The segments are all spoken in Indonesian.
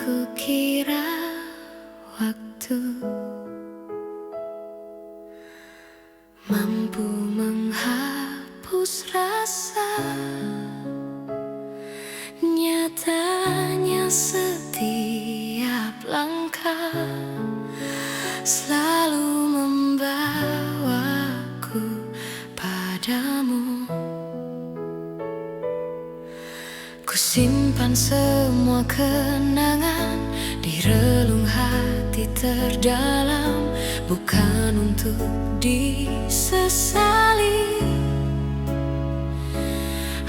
Kukira waktu mampu menghapus rasa, nyatanya setiap langkah selalu membawaku padamu. Kusimpan semua kenangan di relung hati terdalam, bukan untuk disesali,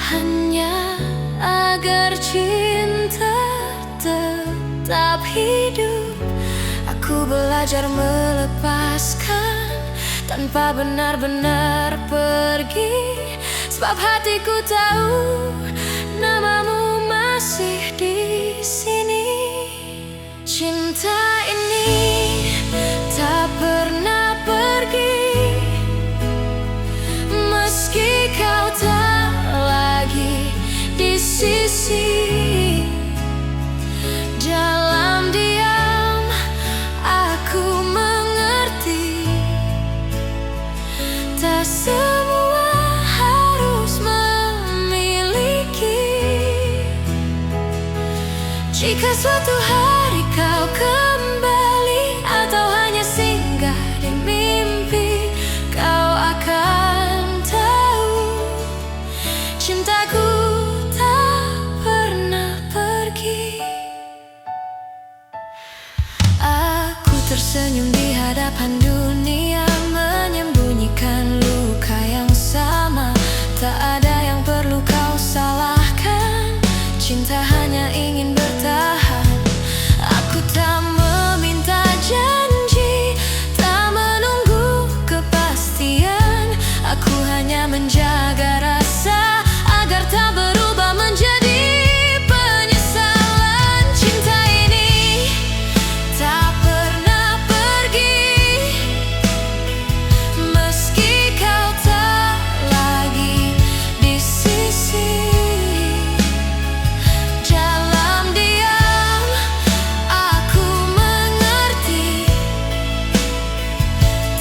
hanya agar cinta tetap hidup. Aku belajar melepaskan tanpa benar-benar pergi, sebab hatiku tahu namamu masih di sini. Cinta ini tak pernah pergi, meski kau tak lagi di sisi. Dalam diam aku mengerti, tak semua harus memiliki. Jika suatu hari kau kembali atau hanya singgah di mimpi, kau akan tahu cintaku tak pernah pergi. Aku tersenyum di hadapan dunia, menyembunyikan luka yang sama. Tak ada yang perlu kau salahkan, cinta hanya ingin bertahan. Aku tak meminta janji, tak menunggu kepastian. Aku hanya menjaga rasa agar tak berubah menjadi penyesalan. Cinta ini tak pernah pergi, meski kau tak lagi di sisi. Dalam diam aku mengerti,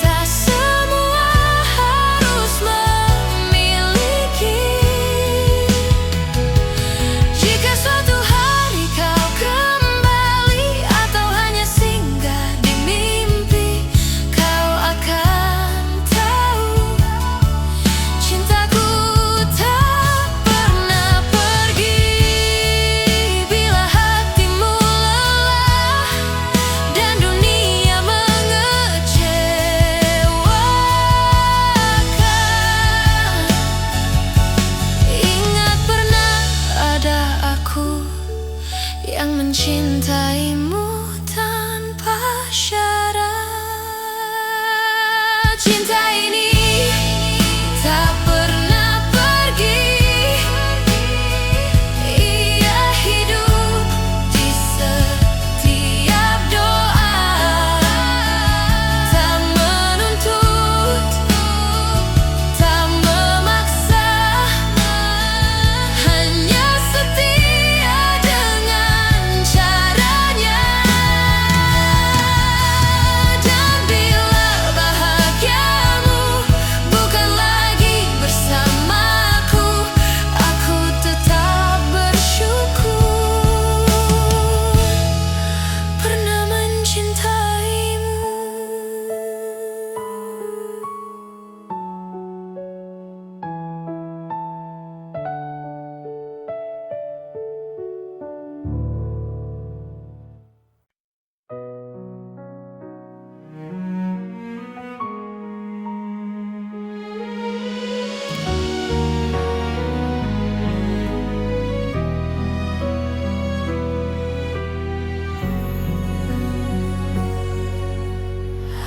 tak semua harus memiliki. Jika suatu hari kau kembali atau hanya singgah di mimpi, kau akan tahu cintaku tak pernah pergi. Bila hatimu lelah dan dunia mengecewakan, ingat pernah ada aku yang mencintaimu tanpa syarat. Cinta ini tak pernah pergi, ia hidup di setiap doa. Tak menuntut, tak memaksa, hanya setia dengan caranya. Dan bila bahagiamu bukan lagi bersamaku, aku tetap bersyukur pernah mencintaimu.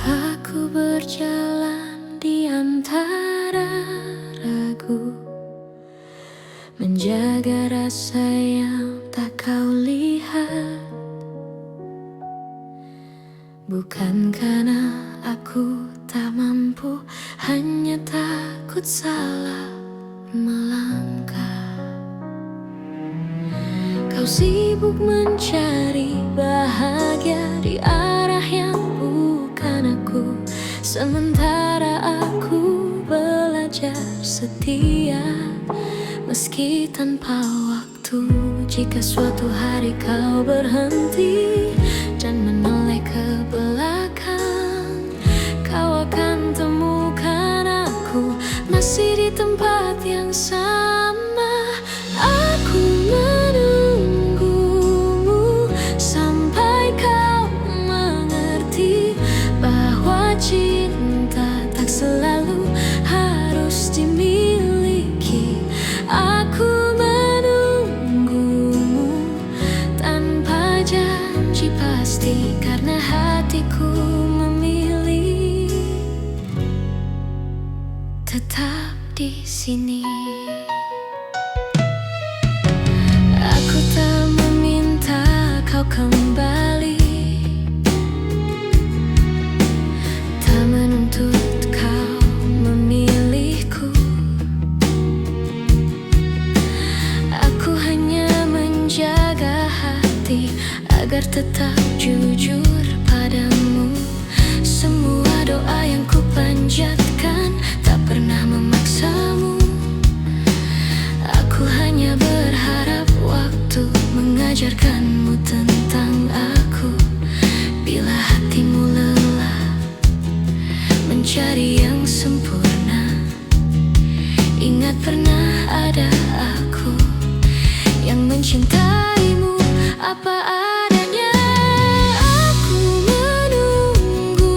Aku berjalan di antara ragu, menjaga rasa yang tak kau lihat. Bukan karena aku tak mampu, hanya takut salah melangkah. Kau sibuk mencari bahagia di arah yang bukan aku, sementara aku belajar setia meski tanpa waktu. Jika suatu hari kau berhenti dan menoleh ke belakang, kau akan temukan aku masih di tempat yang sama. Aku menunggumu sampai kau mengerti bahwa cinta tak selalu harus dimiliki. Aku menunggumu tanpa janji pasti, karena hatiku memilih tetap di sini. Aku tak meminta kau kembali, tak menuntut kau memilihku. Aku hanya menjaga hati agar tetap jujur padamu. Semua doa yang ku panjatkan tak pernah memaksamu. Aku hanya berharap waktu mengajarkanmu tentang aku. Bila hatimu lelah mencari yang sempurna, ingat pernah ada aku yang mencintaimu apa adanya. Aku menunggumu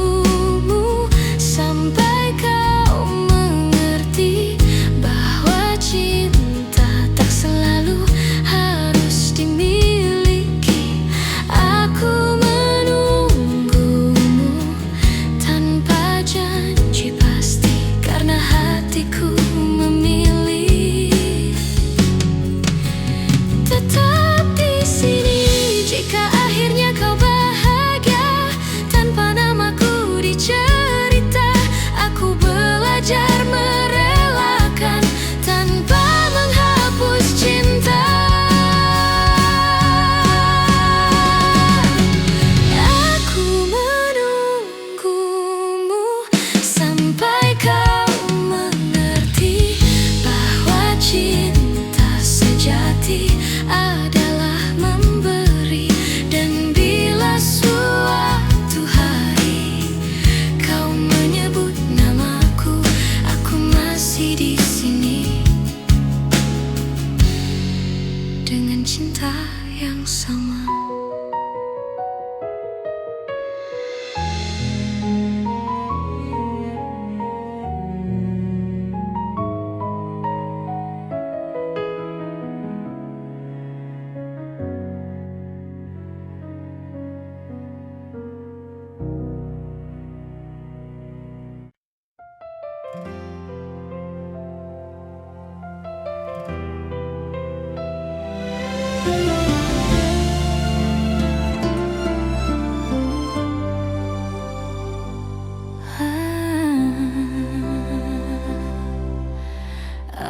sampai kau mengerti bahwa cinta tak selalu harus dimiliki. Aku menunggumu tanpa janji pasti, karena hatiku memilih tetap di sini. Jika akhirnya kau bahagia tanpa namaku dicerita, aku belajar merelakan tanpa menghapus cinta. Aku menunggumu sampai kau mengerti bahwa cinta sejati adalah memberi. Dan bila suatu hari kau menyebut namaku, aku masih di sini dengan cinta yang sama.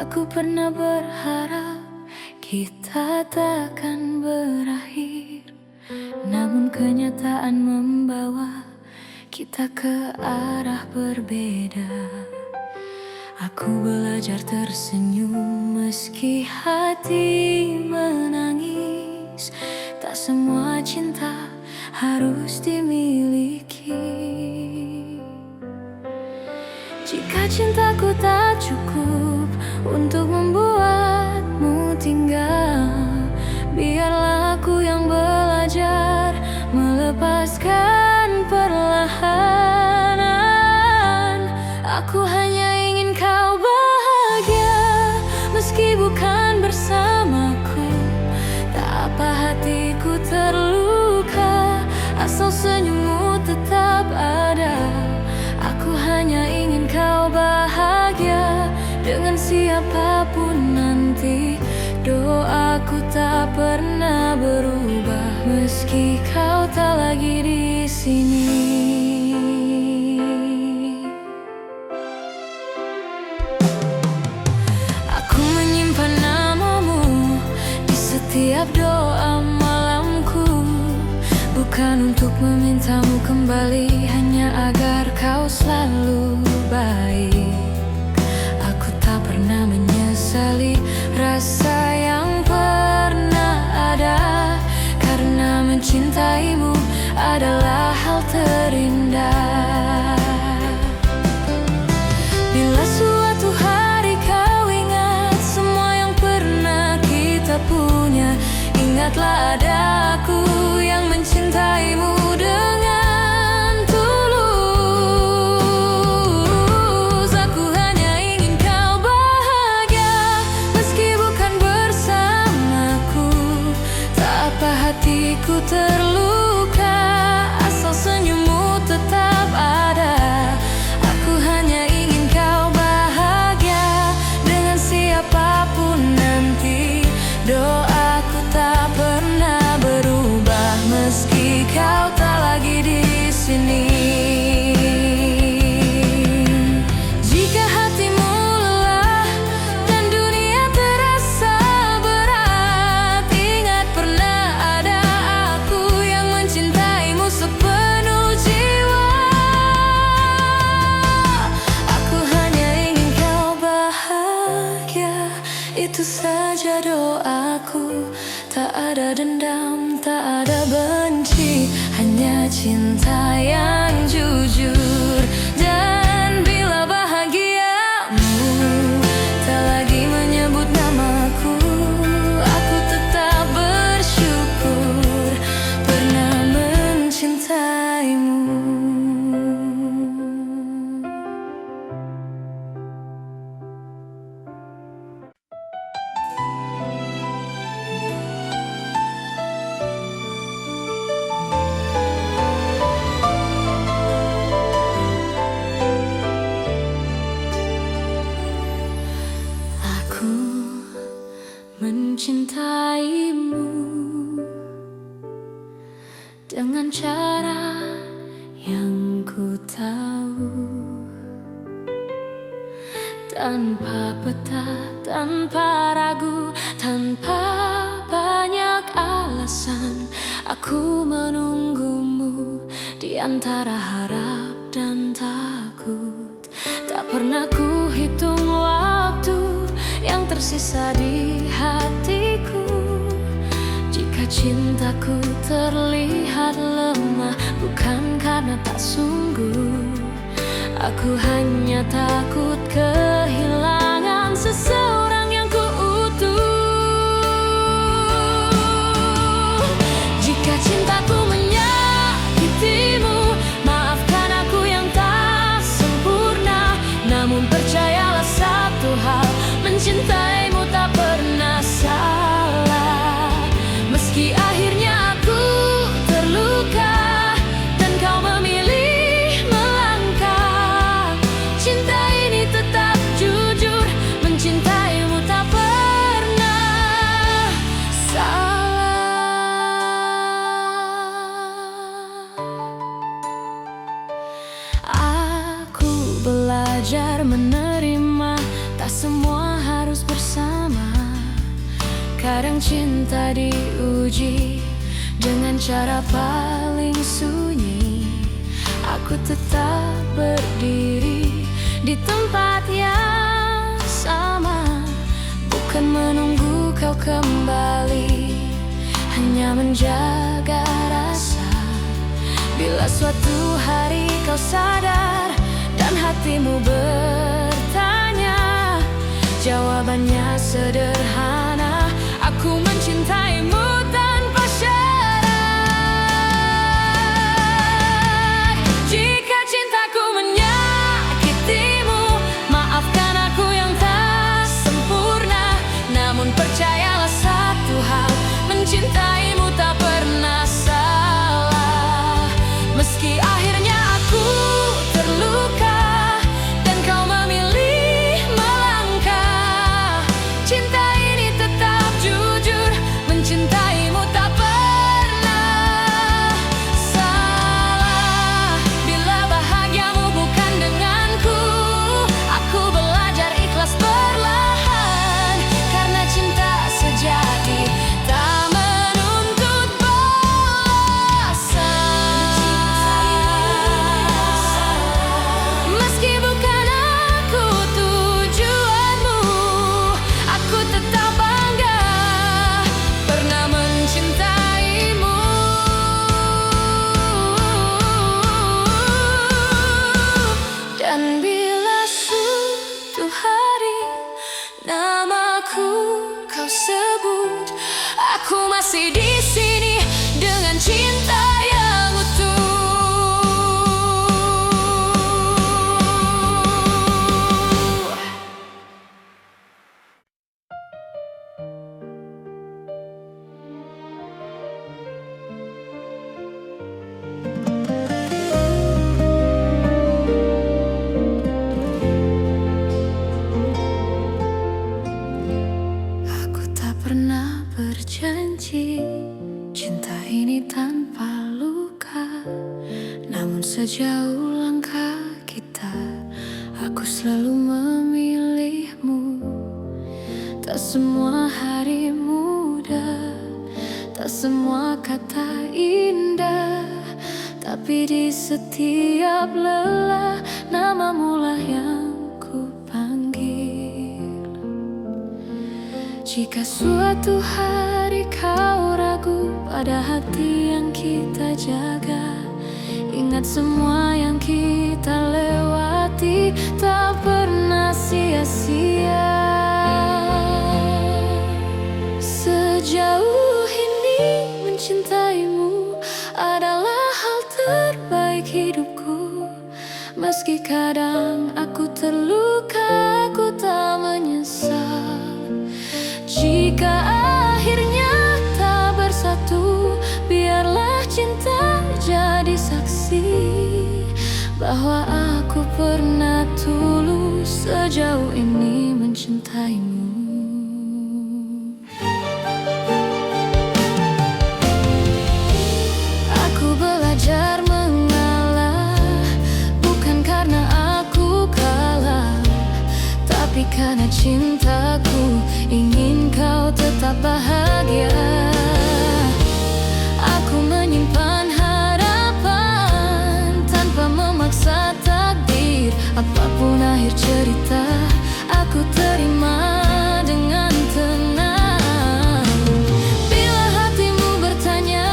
Aku pernah berharap kita takkan berakhir, namun kenyataan membawa kita ke arah berbeda. Aku belajar tersenyum meski hati menangis. Tak semua cinta harus dimiliki. Jika cintaku tak cukup untuk membuatmu tinggal, biarlah aku yang belajar melepaskan perlahan. Aku hanya ingin kau bahagia meski bukan bersamaku. Tak apa hatiku terluka asal senyummu tetap ada. Aku hanya ingin kau bahagia dengan siapapun nanti. Doaku tak pernah berubah meski kau tak lagi di sini. Aku menyimpan namamu di setiap doa Bukan untuk memintamu kembali, hanya agar kau selalu baik. Aku tak pernah menyesali rasa yang pernah ada, karena mencintaimu adalah hal terindah. Bila suatu hari kau ingat semua yang pernah kita punya, ingatlah ada aku yang mencintaimu dengan tulus. Aku hanya ingin kau bahagia, meski bukan bersamaku. Tak apa hatiku terluka, asal senyummu tetap ada. Aku hanya ingin kau bahagia dengan siapapun nanti. Doaku tak pernah berubah, meski kau tak lagi di sini. Jika hatimu lelah dan dunia terasa berat, ingat pernah ada aku yang mencintaimu sepenuh jiwa. Aku hanya ingin kau bahagia, itu saja doaku. Tak ada dendam, tak ada benci, hanya cinta yang jujur. Dan bila bahagiamu tak lagi menyebut namaku, aku tetap bersyukur pernah mencintaimu. Mencintaimu dengan cara yang ku tahu, tanpa peta, tanpa ragu, tanpa banyak alasan. Aku menunggumu di antara harap dan takut. Tak pernah ku hitung waktu yang tersisa di hatiku. Jika cintaku terlihat lemah, bukan karena tak sungguh. Aku hanya takut kehilangan seseorang yang ku utuh. Jika cintaku menyakitimu, maafkan aku yang tak sempurna. Namun percayalah satu hal, mencintaimu tak pernah salah. Meski akhirnya aku terluka dan kau memilih melangkah, cinta ini tetap jujur, mencintaimu tak pernah salah. Aku belajar menerima, tak semua harus bersama. Kadang cinta diuji dengan cara paling sunyi. Aku tetap berdiri di tempat yang sama, bukan menunggu kau kembali, hanya menjaga rasa. Bila suatu hari kau sadar dan hatimu bertanya, jawabannya sederhana, aku mencintaimu tanpa syarat. Jika cintaku menyakitimu, maafkan aku yang tak sempurna. Namun percayalah satu hal, mencintaimu tak pernah salah. Meski akhirnya aku terluka dan kau memilih melangkah, cinta ini tetap jujur, mencintai Sejauh langkah kita, aku selalu memilihmu. Tak semua hari mudah, tak semua kata indah, tapi di setiap lelah namamu lah yang ku panggil. Jika suatu hari kau ragu pada hati yang kita jaga, ingat semua yang kita lewati tak pernah sia-sia. Sejauh ini mencintaimu adalah hal terbaik hidupku. Meski kadang aku terluka, aku tak menyesal. Jika akhirnya tak bersatu, biarlah cinta jadi saksi bahwa aku pernah tulus sejauh ini mencintaimu. Aku belajar mengalah, bukan karena aku kalah, tapi karena cintaku ingin kau tetap bahagia. Aku menyimpan harapan tanpa memaksa takdir. Apapun akhir cerita, aku terima dengan tenang. Bila hatimu bertanya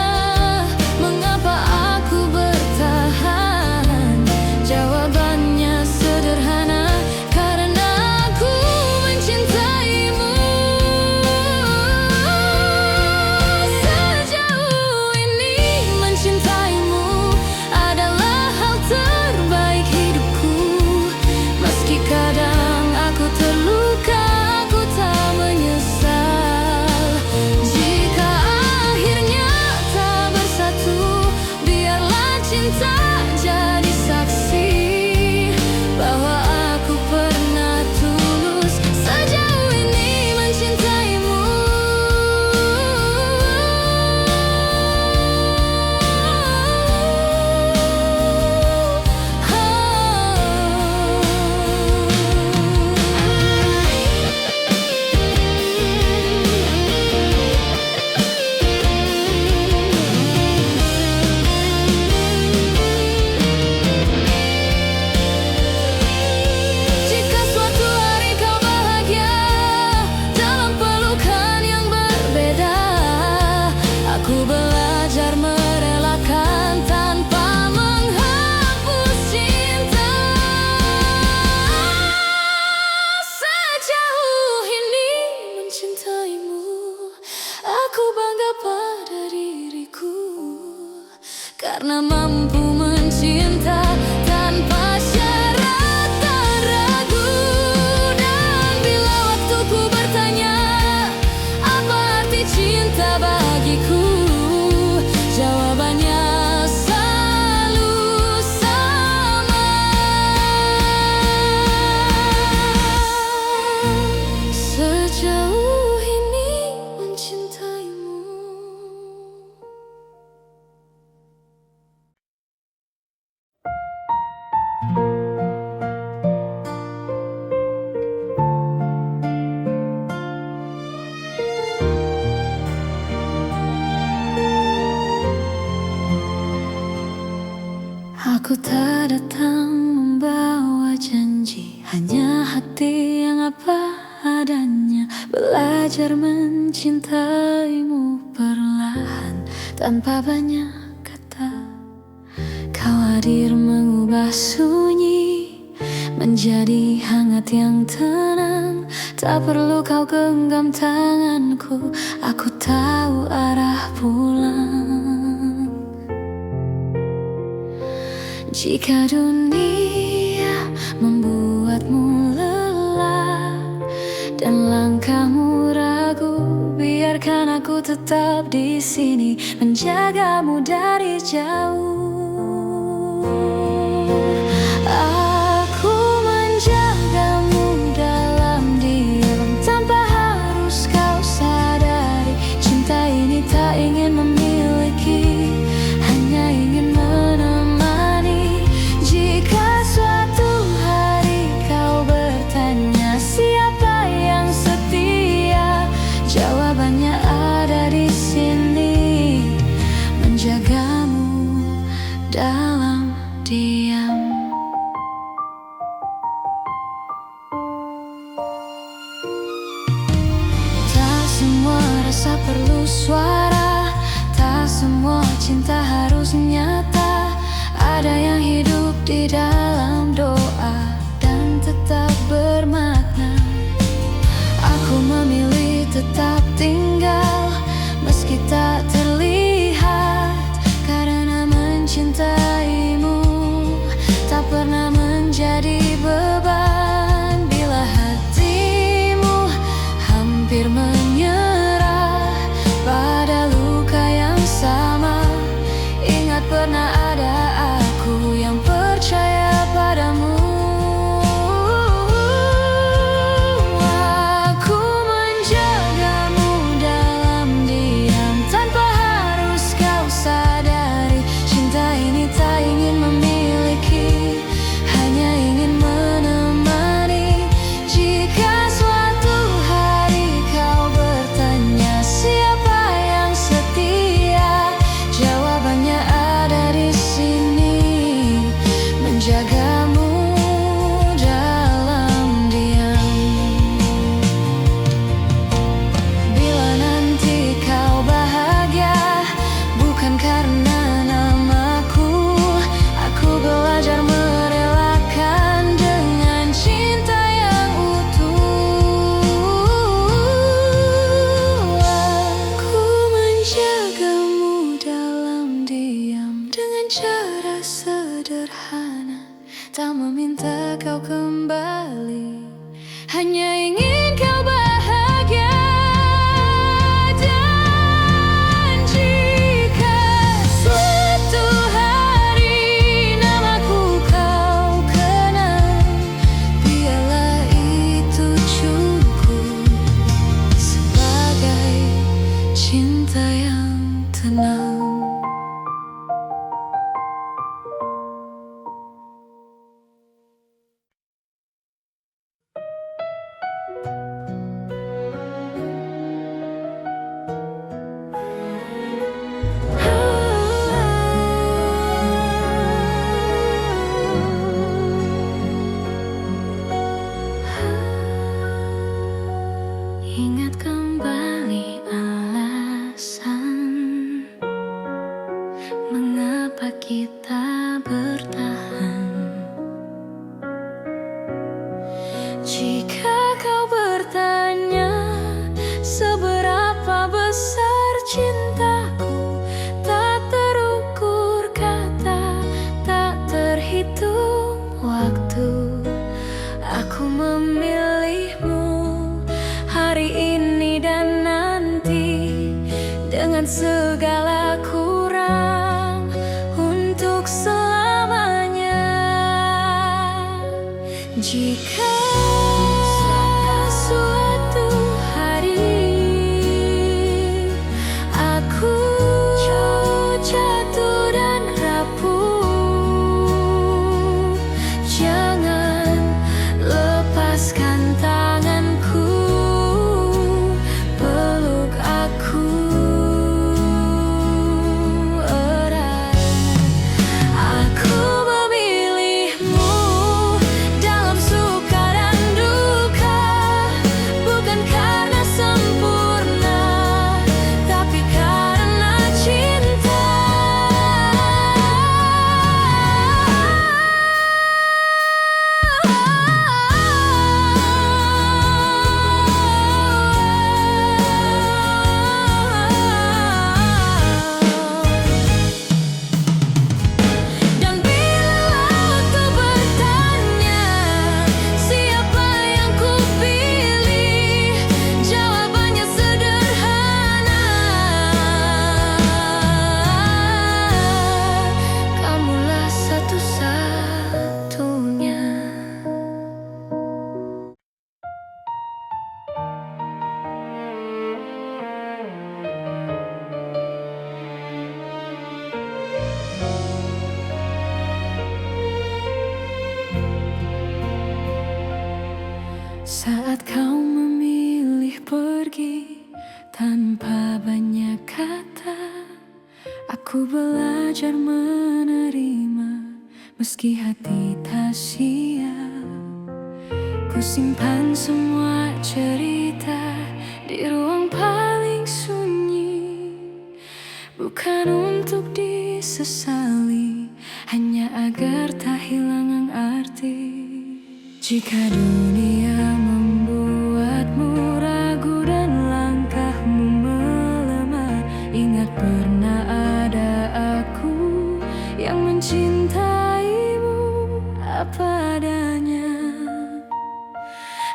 mengapa aku bertahan, jawabannya sederhana, karena aku mencintaimu. Sejauh ini mencintaimu adalah hal terbaik hidupku. Meski kadang aku terluka, aku tak menyesal. Jika akhirnya tak bersatu, biarlah cinta jadi saksi bahwa aku pernah tulus sejauh ini mencintaimu. Jika suatu hari kau bahagia dalam pelukan yang berbeda, aku belajar merelakan tanpa menghapus cinta. Sejauh ini mencintaimu, aku bangga pada diriku, karena mampu mencinta tanpa syarat dan ragu. Dan bila waktuku bertanya apa arti cinta bagiku, jawabannya selalu sama. Sejauh ini mencintaimu. Aku tak datang membawa janji, hanya hati yang apa adanya. Belajar mencintaimu perlahan tanpa banyak kata. Kau hadir mengubah sunyi menjadi hangat yang tenang. Tak perlu kau genggam tanganku, aku tahu arah pulang. Jika dunia membuatmu lelah dan langkahmu ragu, biarkan aku tetap di sini menjagamu dari jauh. Aku menjagamu dalam diam tanpa harus kau sadari. Cinta ini tak ingin memiliki, hanya ingin menemani. cinta harus nyata. Ada yang hidup di dalam doa dan tetap bermakna. Aku memilih tetap tinggal meski tak terlihat, karena mencintaimu tak pernah menjadi beban. Bila hatimu hampir menyerah pada luka yang sama, ingat pernah ada aku yang percaya padamu. Aku menjagamu dalam diam tanpa harus kau sadari. Cinta ini tak ingin memiliki, hanya ingin menemani. Jika suatu hari kau bertanya siapa yang setia, jawabannya ada di sini, menjagamu dalam diam. Bila nanti kau bahagia bukan karena namaku, aku belajar merelakan dengan cinta yang utuh. Aku menjagamu dalam diam dengan cara sederhana, tak meminta kau kembali, hanya ingin kau bahagia. Dan jika suatu hari namaku kau kenal, biarlah itu cukup sebagai cinta yang tenang. Ingat kembali alasan mengapa kita bertahan. Jika kau bertanya seberapa besar cintaku, tak terukur kata, tak terhitung waktu. Aku memilihmu hari ini dan nanti, dengan segala kurang untuk selamanya. Jika suatu hari aku jatuh dan rapuh, jangan lepaskan tanganku, peluk aku erat. Aku memilihmu dalam suka dan duka, bukan karena sempurna, tapi karena cinta. Dan bila waktu bertanya siapa yang kupilih, jawabannya sederhana, kamulah satu-satunya. Saat kau memilih pergi tanpa banyak kata, aku belajar menerima meski hati tak siap. Ku simpan semua cerita di ruang paling sunyi, bukan untuk untuk disesali, hanya agar tak hilang arti. Jika dunia membuatmu ragu dan langkahmu melemah, ingat pernah ada aku yang mencintaimu apa adanya.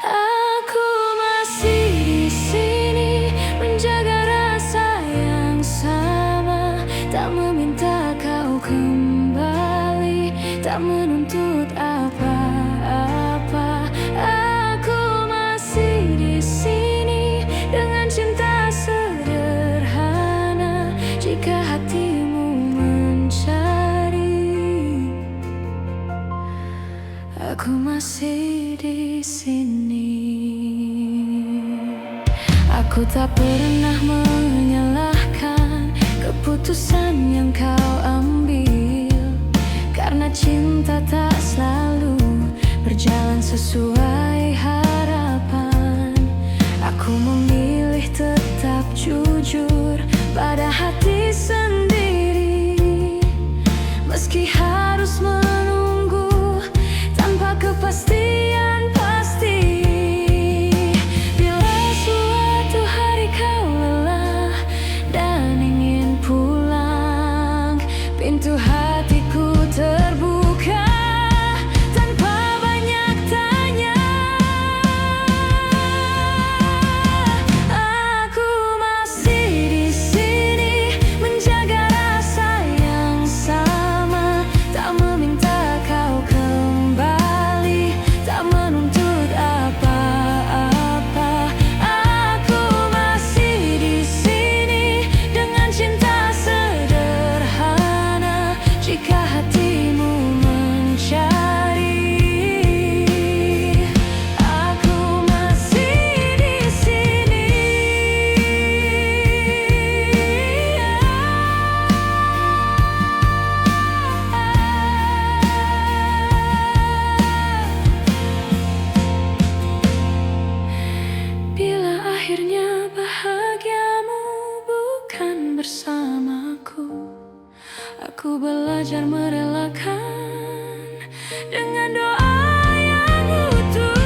Aku masih di sini menjaga rasa yang sama, tak meminta kau kembali, tak menuntut apa-apa. Aku masih di sini dengan cinta sederhana. Jika hatimu mencari, aku masih di sini. Aku tak pernah menyalahkan keputusan yang kau ambil, karena cinta tak selalu berjalan sesuai harapan. Aku memilih tetap jujur pada hati sendiri, meski harus menunggu tanpa kepastian pasti. Bila suatu hari kau lelah dan ingin pulang, pintu hatiku terbuka tanpa banyak tanya. Aku masih di sini menjaga rasa yang sama, tak meminta kau kembali, tak menuntut apa-apa. Aku masih di sini dengan cinta sederhana. Jika hatimu mencari, aku masih di sini. Bila akhirnya bahagiamu bukan bersamaku, aku belajar merelakan dengan doa yang utuh.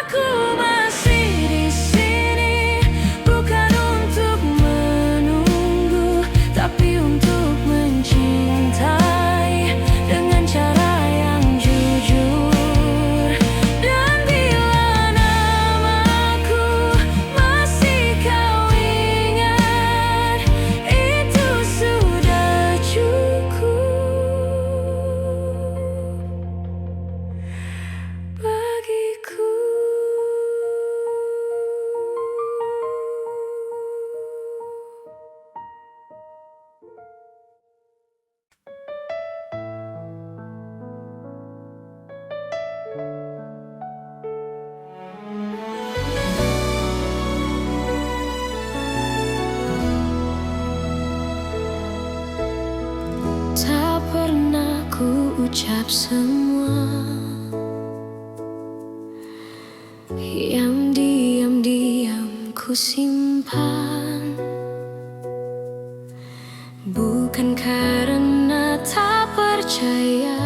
Aku masih di sini bukan untuk menunggu, tapi untuk mencintai dengan cara yang jujur. Dan bila namaku masih kau ingat, itu sudah cukup bagiku. Tak pernah ku ucap semua yang diam-diam ku simpan, bukan karena tak percaya,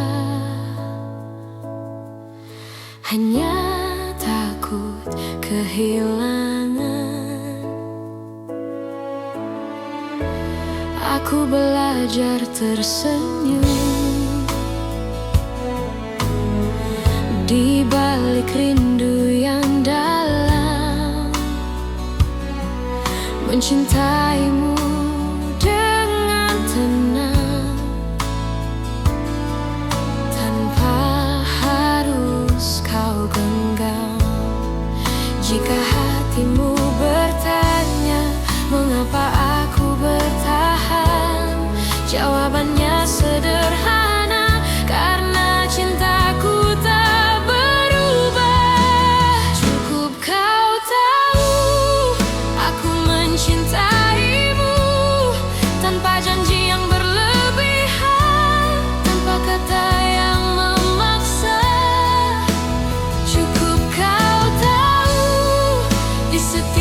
hanya takut kehilangan. Aku belajar tersenyum di balik rindu yang dalam, mencintaimu dengan tenang, tanpa harus kau genggam. Jika hatimu bertanya mengapa aku bertahan, jawabannya sederhana, karena cintaku tak berubah. Cukup kau tahu aku mencintaimu tanpa janji yang berlebihan, tanpa kata yang memaksa. Cukup kau tahu di setiap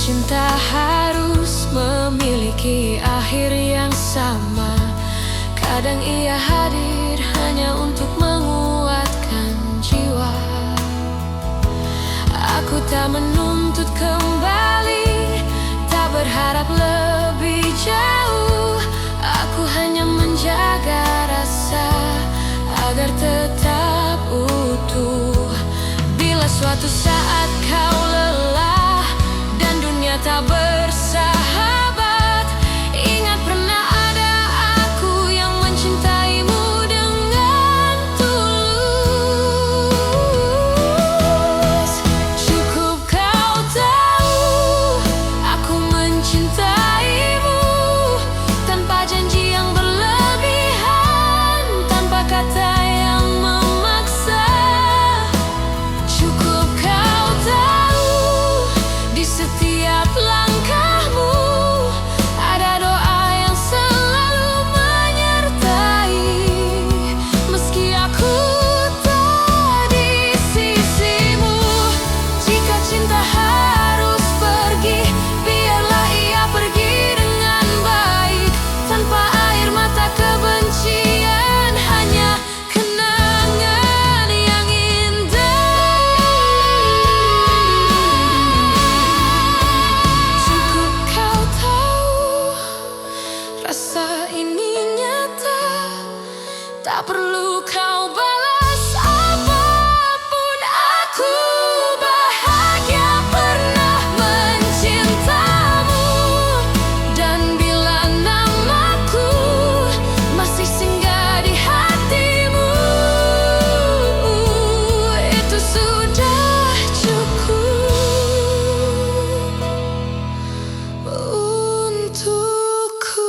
cinta harus memiliki akhir yang sama. Kadang ia hadir hanya untuk menguatkan jiwa. Aku tak menuntut kembali, tak berharap lebih jauh. Aku hanya menjaga rasa agar tetap utuh. Bila suatu saat kau lelah dan dunia tak bersahabat, ingat pernah ada aku yang mencintaimu dengan tulus. Cukup kau tahu aku mencintaimu tanpa janji yang berlebihan, tanpa kata yang memaksa. Cukup kau tahu di setiap langkahmu ada doa yang selalu menyertai. Meski aku tak di sisimu, jika cinta harus pergi, biarlah ia pergi dengan baik, tanpa air mata kebencian, hanya kenangan yang indah. Cukup kau tahu rasa ini nyata, tak perlu kau balas apapun. Aku bahagia pernah mencintamu, dan bila namaku masih singgah di hatimu, itu sudah cukup untukku.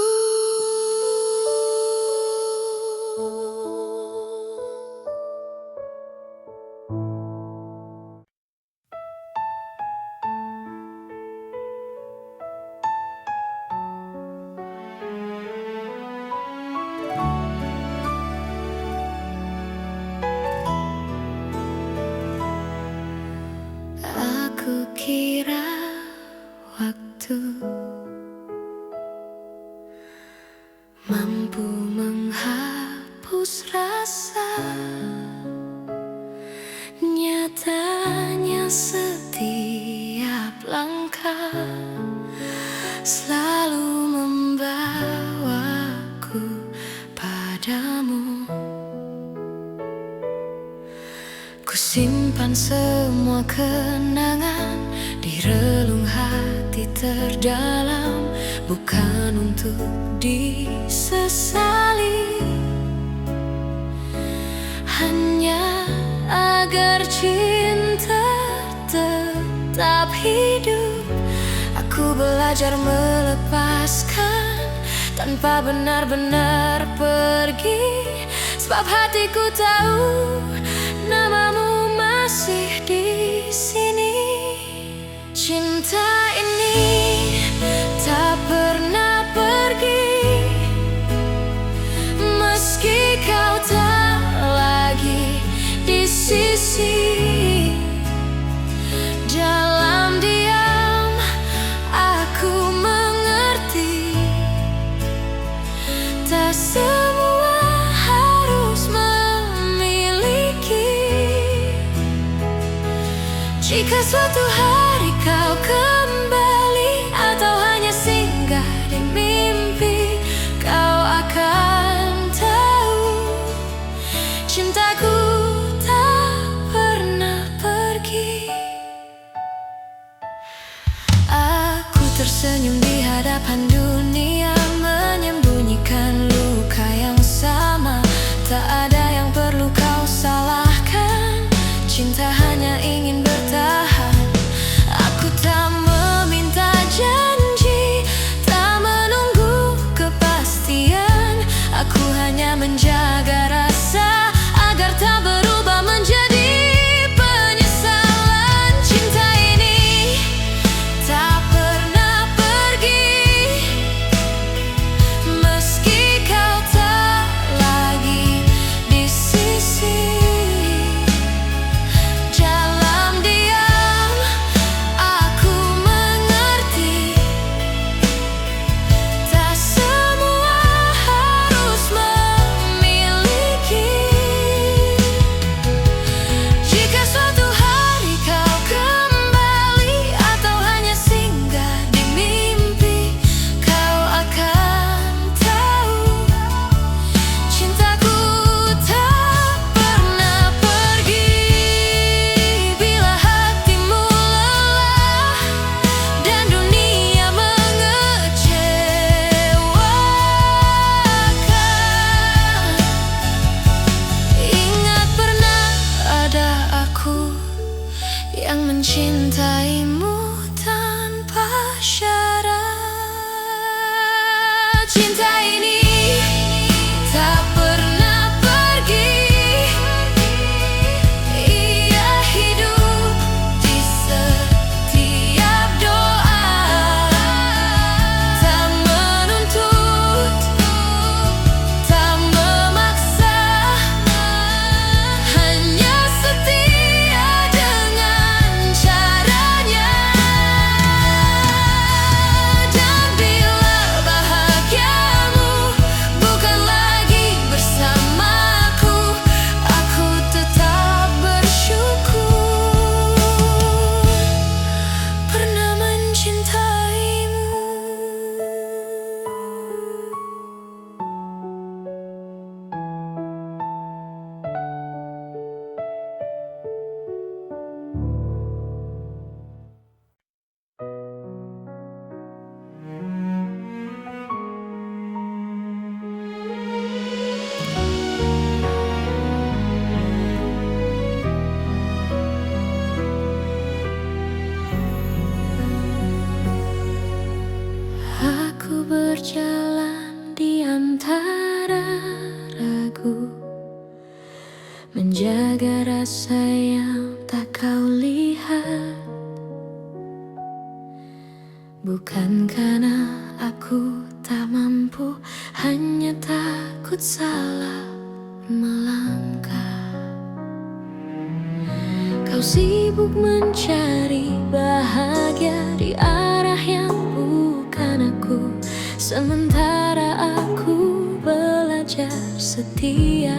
Aku kira waktu mampu menghapus rasa, nyatanya setiap langkah selalu membawaku padamu. Ku simpan semua kenangan di relung hati terdalam, bukan untuk disesali, hanya agar cinta tetap hidup. Aku belajar melepaskan tanpa benar-benar pergi, sebab hatiku tahu namamu masih di sini. Cinta ini tak pernah pergi, meski kau tak lagi di sisi. Dalam diam aku mengerti, tak semua harus memiliki. Jika suatu hari kau kembali atau hanya singgah di mimpi, kau akan tahu cintaku tak pernah pergi. Aku tersenyum di hadapan dunia, menyembunyikan luka yang sama. Tak ada yang perlu kau salahkan, cinta hanya ingin bertahan. Aku tak meminta janji, tak menunggu kepastian. Aku hanya menjaga rasa agar tak berubah menjadi penyesalan. Cinta ini tak pernah pergi, berjalan di antara ragu, menjaga rasa yang tak kau lihat. Bukan karena aku tak mampu, hanya takut salah melangkah. Kau sibuk mencari bahagia di arah yang bukan aku, sementara aku belajar setia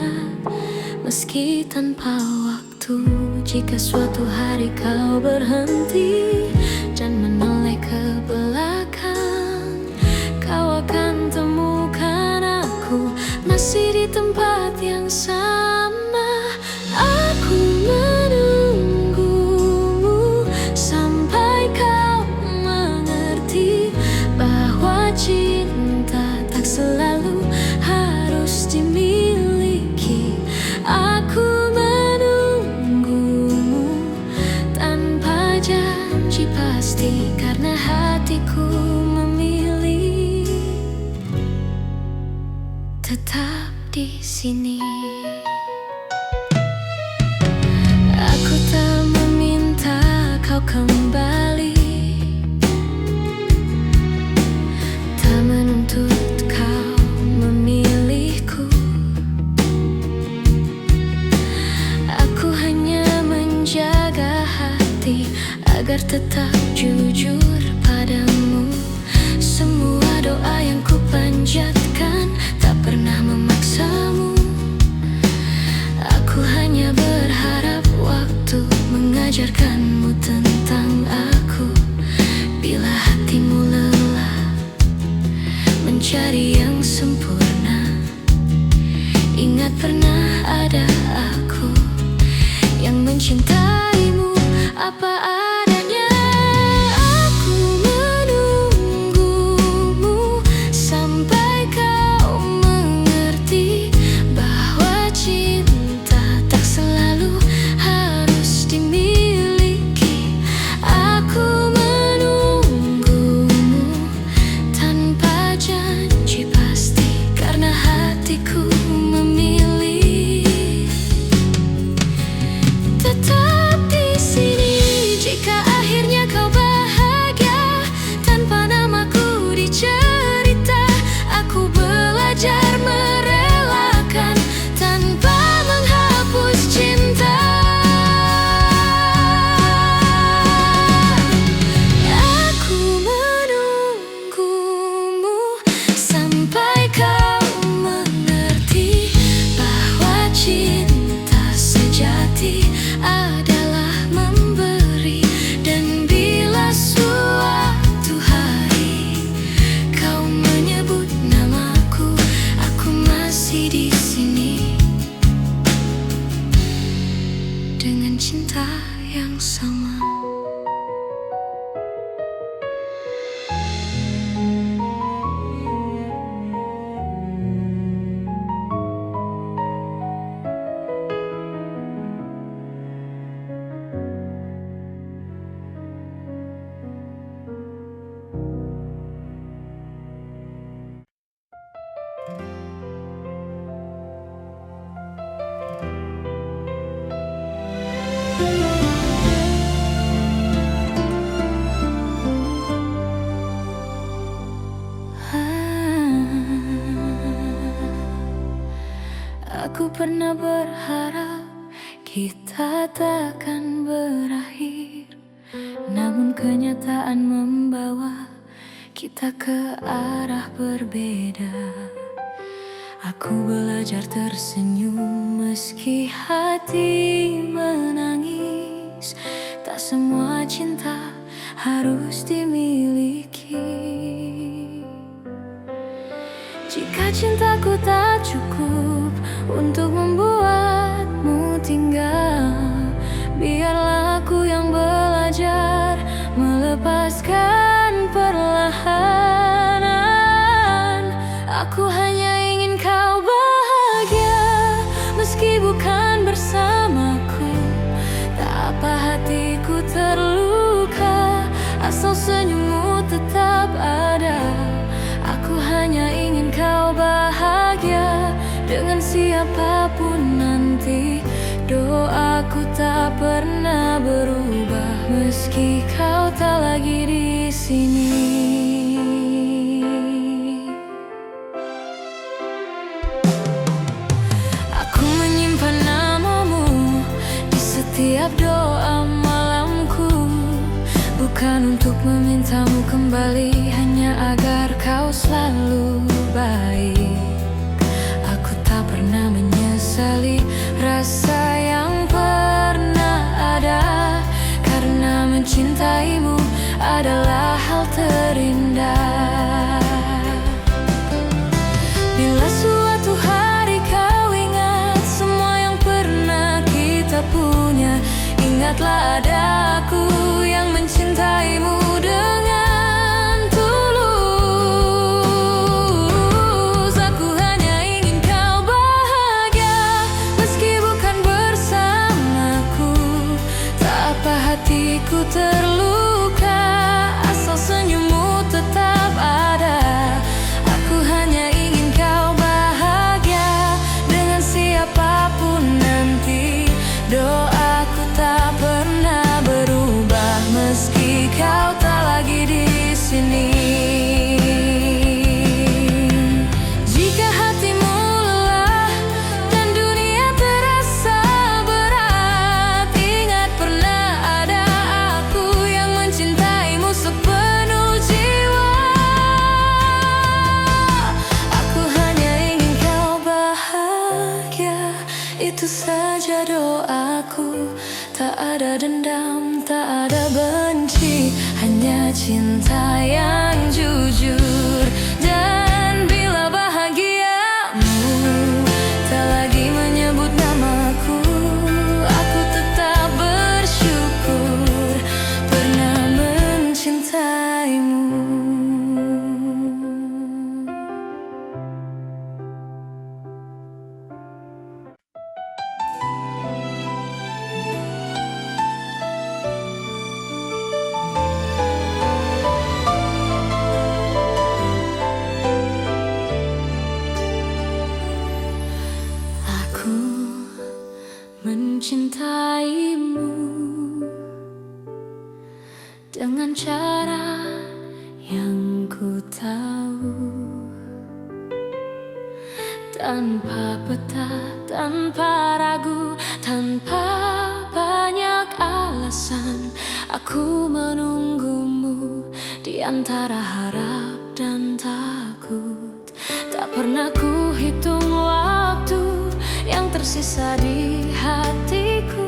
meski tanpa waktu. Jika suatu hari kau berhenti dan menoleh ke belakang, kau akan temukan aku masih di tempat yang sama. Aku menunggumu sampai kau mengerti bahwa cinta tak selalu harus dimiliki. Aku menunggumu tanpa janji pasti, karena hatiku memilih tetap di sini. Aku tak meminta kau kembali, tak menuntut kau memilihku. Aku hanya menjaga hati agar tetap jujur padamu. Semua doa yang ku panjatkan tak pernah memaksamu. Aku hanya berharap waktu mengajarkanmu tentang aku. Bila hatimu lelah mencari yang sempurna, ingat pernah ada aku yang mencintaimu apa adanya. Aku menunggumu sampai kau mengerti bahwa cinta tak selalu harus dimiliki. Aku menunggumu tanpa janji pasti, karena hatiku memilih tetap di sini. Jika akhirnya kau bahagia tanpa namaku dicerita, aku belajar merelakan tanpa menghapus cinta. Aku menunggumu sampai kau mengerti bahwa cinta sejati adalah memberi. Dan bila suatu hari kau menyebut namaku, aku masih di sini dengan cinta yang sama. Aku pernah berharap kita takkan berakhir, namun kenyataan membawa kita ke arah berbeda. Aku belajar tersenyum meski hati menangis. Tak semua cinta harus dimiliki. Jika cintaku tak cukup untuk membuatmu tinggal, biarlah aku yang belajar melepaskan perlahan. Aku hanya ingin kau bahagia meski bukan bersamaku. Tak apa hatiku terluka asal senyummu tetap ada. Aku hanya dengan siapapun nanti. Doaku tak pernah berubah meski kau tak lagi di sini. Aku menyimpan namamu di setiap doa malamku, bukan untuk memintamu kembali, hanya agar kau selalu baik. Aku tak pernah menyesali rasa yang pernah ada, karena mencintaimu adalah hal terindah. Bila suatu hari kau ingat semua yang pernah kita punya, ingatlah ada aku yang mencintaimu dengan tulus. Aku hanya ingin kau bahagia meski bukan bersamaku. Tak apa hatiku terluka asal senyummu tetap ada. Aku hanya ingin kau bahagia dengan siapapun nanti. Doaku tak pernah berubah meski kau tak lagi di sini. Jika hatimu lelah dan dunia terasa berat, ingat pernah ada aku yang mencintaimu sepenuh jiwa. Aku hanya ingin kau bahagia, itu saja doaku. Tak ada dendam, tak ada benci, hanya cinta yang jujur. Dan bila bahagiamu tak lagi menyebut namaku, aku tetap bersyukur pernah mencintaimu. Mencintaimu dengan cara yang ku tahu, tanpa peta, tanpa ragu, tanpa banyak alasan. Aku menunggumu di antara harap dan takut. Tak pernah ku hitung waktu yang tersisa di hatiku.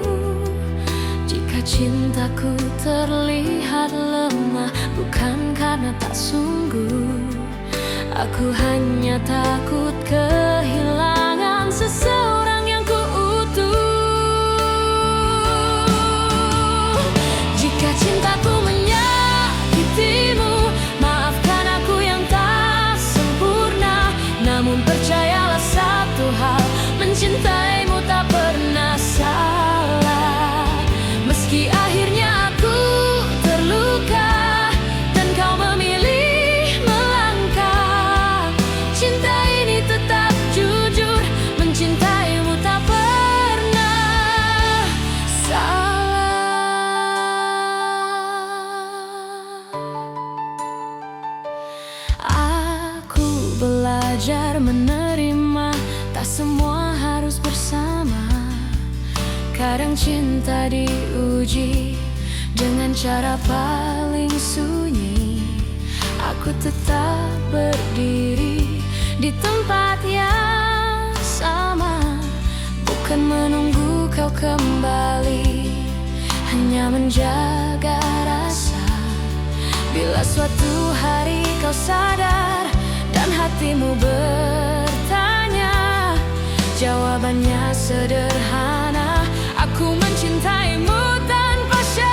Jika cintaku terlihat lemah, bukan karena tak sungguh. Aku hanya takut kehilangan seseorang yang ku utuh. Jika cintaku menyakitimu, maafkan aku yang tak sempurna. Namun percayalah satu hal, mencintaimu tak pernah salah. Meski akhirnya aku terluka dan kau memilih melangkah, cinta ini tetap jujur, mencintaimu tak pernah salah. Aku belajar menerima, tak semua harus bersama. Kadang cinta diuji dengan cara paling sunyi. Aku tetap berdiri di tempat yang sama, bukan menunggu kau kembali, hanya menjaga rasa. Bila suatu hari kau sadar dan hatimu bertanya, jawabannya sederhana, aku mencintaimu tanpa syarat.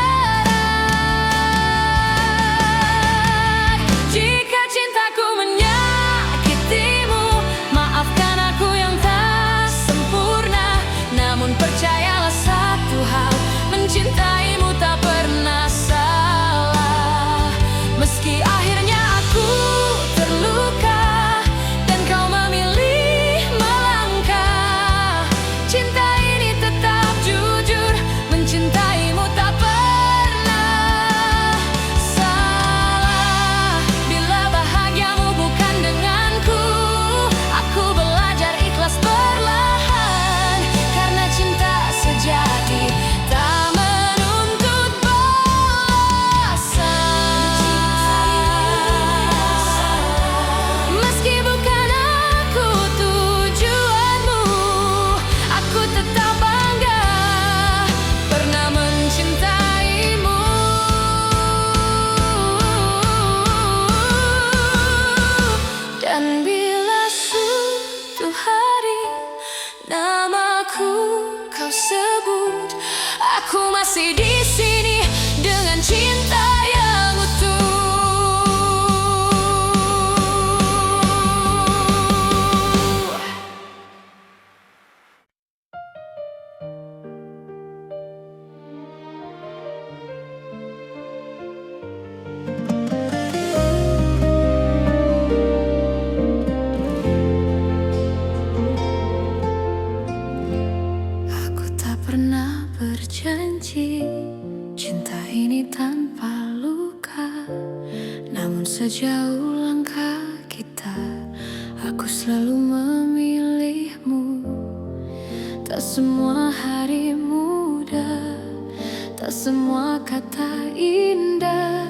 Jika cintaku menyakitimu, maafkan aku yang tak sempurna. Namun percayalah satu hal, mencintaimu tak pernah salah. Meski akhirnya aku terluka dan kau memilih melangkah, Namun sejauh langkah kita, aku selalu memilihmu. Tak semua hari mudah, tak semua kata indah,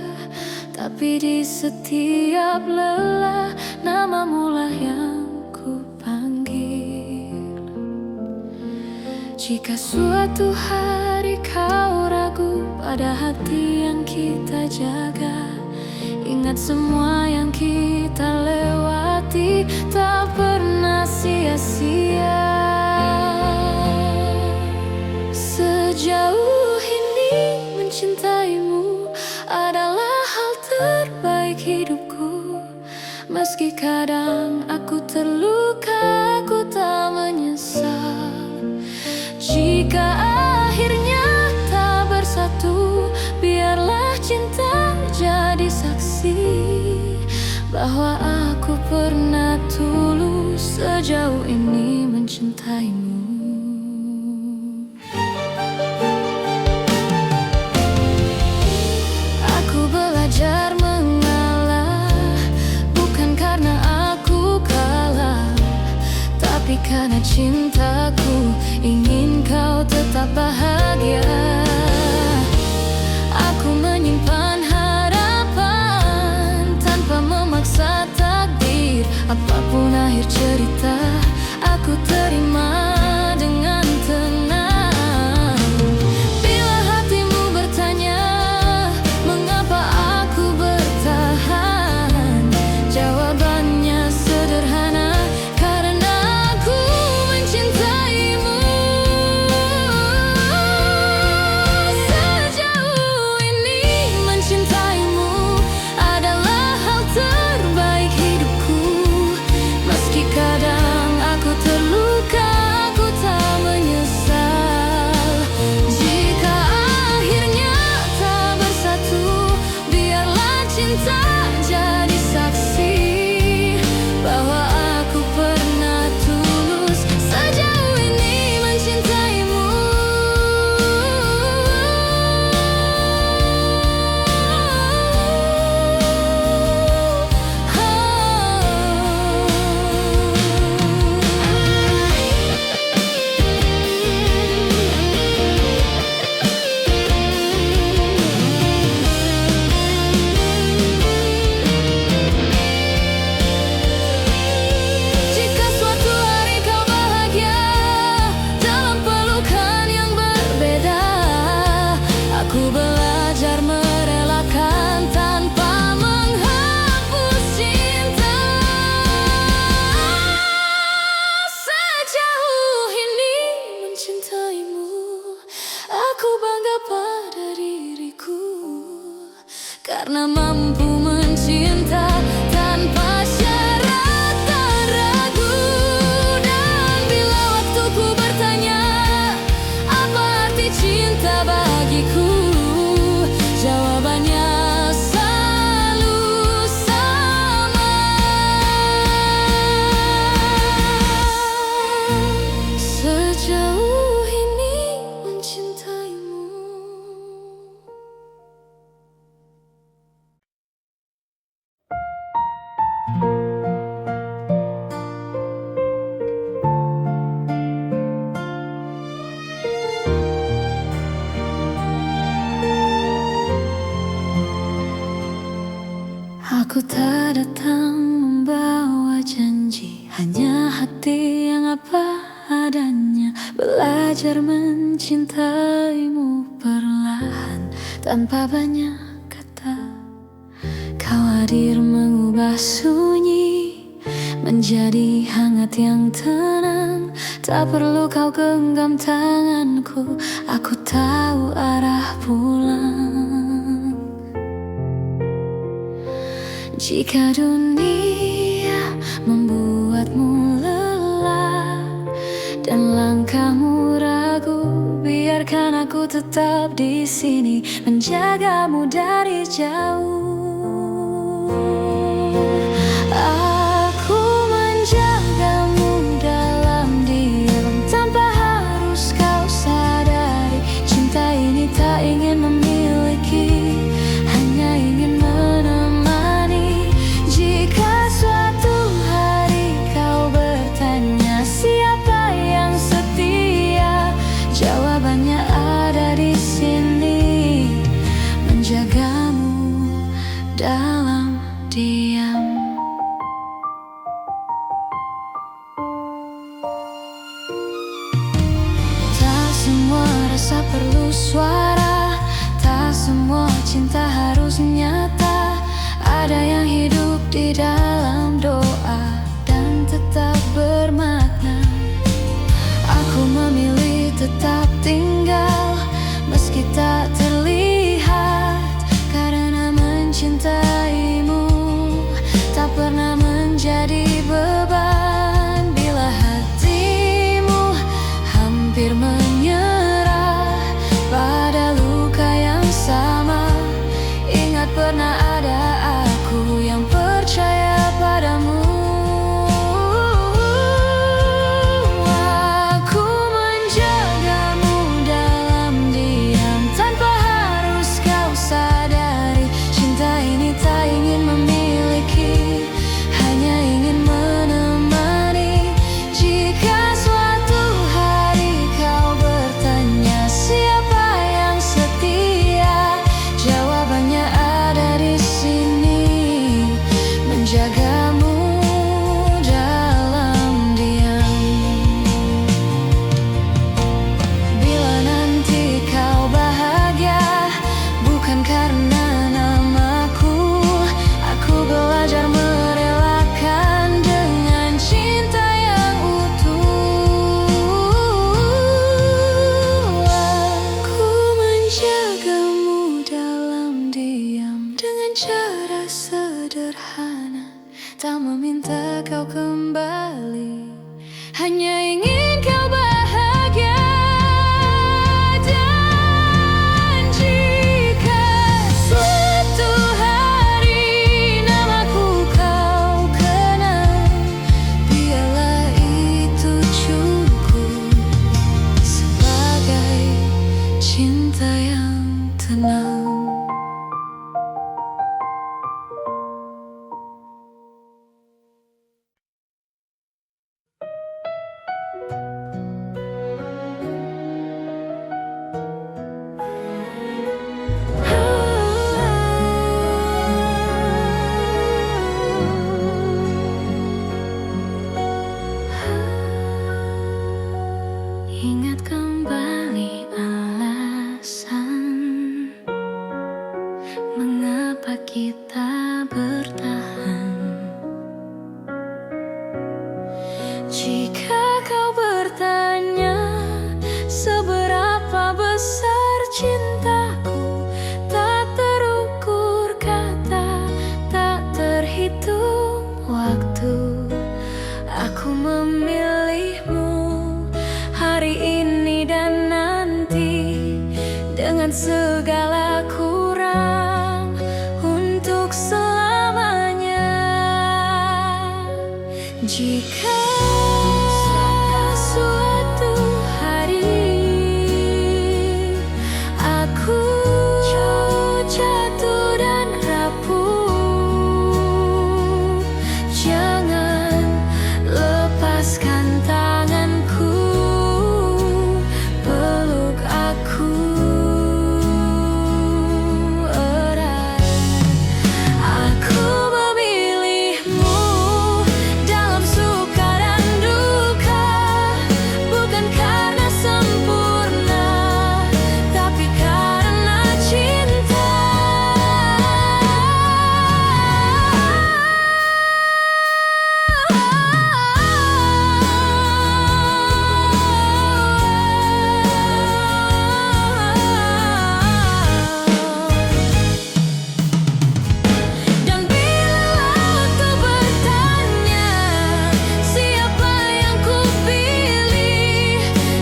tapi di setiap lelah, namamu lah yang ku panggil. Jika suatu hari kau ragu pada hati yang kita jaga, ingat semua yang kita lewati tak pernah sia-sia. Sejauh ini mencintaimu adalah hal terbaik hidupku. Meski kadang aku terluka, aku tak menyesal. Jika akhirnya tak bersatu, biarlah cinta jadi saksi bahwa aku pernah tulus sejauh ini mencintaimu. Aku belajar mengalah, bukan karena aku kalah, tapi karena cintaku ingin kau tetap bahagia. Aku menyimpan harapan tanpa memaksa takdir. Apapun akhir cerita, aku terima dengan tenang. Bila hatimu bertanya mengapa aku bertahan, jawabannya sederhana, karena aku mencintaimu. Sejauh ini mencintaimu adalah hal terbaik hidupku. Meski kadang aku terluka, aku tak menyesal. Jika akhirnya tak bersatu, biarlah cinta jadi saksi bahwa aku pernah tulus sejauh ini mencintaimu. Jika suatu hari kau bahagia dalam pelukan yang berbeda, aku belajar merelakan tanpa menghapus cinta. Sejauh ini mencintaimu, aku bangga pada diriku, karena mampu mencinta tanpa syarat dan ragu. Dan bila waktuku bertanya apa arti cinta bagiku, jawabannya selalu sama. Sejauh ini mencintaimu. Aku tak datang membawa janji, hanya hati yang apa adanya. Belajar mencintaimu perlahan tanpa banyak kata. Kau hadir mengubah sunyi menjadi hangat yang tenang. Tak perlu kau genggam tanganku, aku tahu arah pulang. Jika dunia membuatmu lelah dan langkahmu ragu, biarkan aku tetap di sini menjagamu dari jauh. Aku menjagamu dalam diam tanpa harus kau sadari. Cinta ini tak ingin memiliki, hanya ingin menemani. diam. Tak semua rasa perlu suara, tak semua cinta harus nyata. Ada yang hidup di dalam doa dan tetap bermakna. Aku memilih tetap tinggal meski tak terlihat, karena mencintaimu tak pernah menjadi beban. Bila hatimu hampir menyerah pada luka yang sama, ingat pernah ada aku yang percaya padamu. Aku menjagamu dalam diam tanpa harus kau sadari. Cinta ini tak ingin memiliki, hanya ingin menemani. Jika suatu hari kau bertanya siapa yang setia, jawabannya ada di sini, menjagamu dalam diam. Bila nanti kau bahagia bukan karena namaku, aku belajar merelakan dengan cinta yang utuh. Aku menjagamu dalam diam dengan cara sederhana, tak meminta kau kembali, hanya ingin kau bahagia. Dan jika suatu hari namaku kau kenal, biarlah itu cukup sebagai cinta yang tenang. Ingat kembali alasan mengapa kita bertahan. Jika kau bertanya seberapa besar cintaku, tak terukur kata, tak terhitung waktu. Aku memilihmu hari ini dan nanti, dengan segala kurang untuk selamanya. Jika suatu hari aku jatuh dan rapuh, jangan lepaskan tanganku, peluk aku erat. Aku memilihmu dalam suka dan duka, bukan karena sempurna, tapi karena cinta. Dan bila waktu bertanya siapa yang kupilih,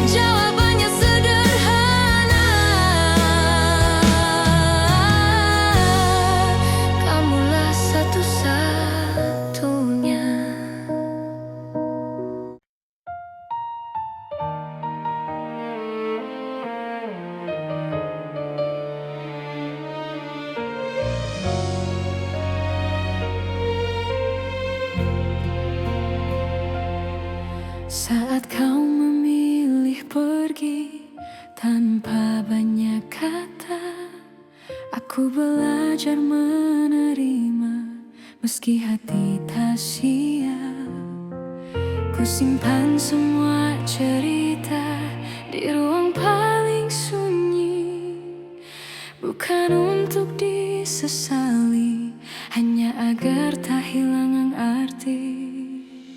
jawabannya sederhana, kamulah satu-satunya. Saat kau memilih pergi tanpa banyak kata, aku belajar menerima Meski hati tak siap, ku simpan semua cerita di ruang paling sunyi. Bukan untuk disesali, hanya agar tak hilang arti.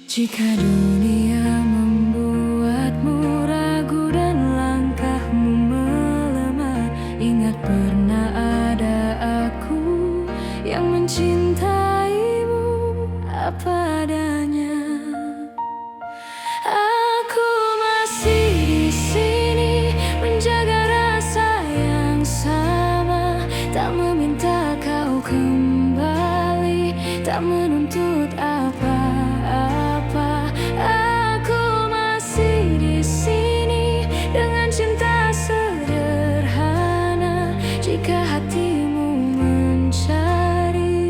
Jika dunia membuatmu ragu dan langkahmu melemah, ingat pernah ada aku yang mencintaimu apa adanya. Aku masih di sini menjaga rasa yang sama, tak meminta kau kembali, tak menuntut apa-apa. Aku masih di sini dengan cinta sederhana. Jika hatimu mencari,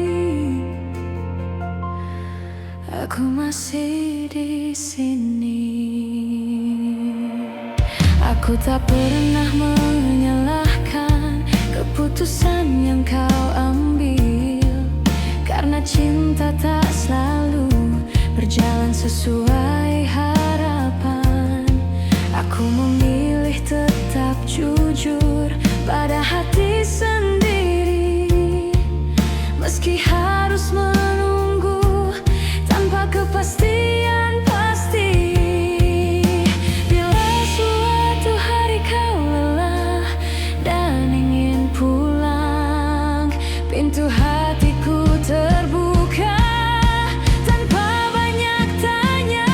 aku masih di sini. Aku tak pernah menyalahkan keputusan yang kau ambil, karena cinta tak selalu berjalan sesuai harapan. Aku memilih tetap jujur pada hati sendiri, meski harus menunggu tanpa kepastian pasti. Bila suatu hari kau lelah dan ingin pulang, pintu hatiku terbuka tanpa banyak tanya.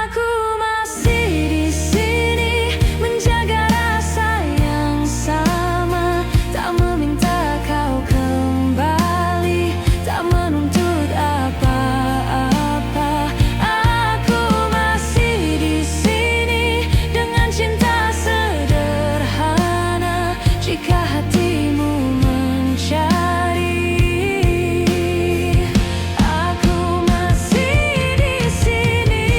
Aku masih di sini menjaga rasa yang sama, tak meminta kau kembali, tak menuntut apa-apa. Aku masih di sini dengan cinta sederhana. Jika hatimu mencari, aku masih di sini.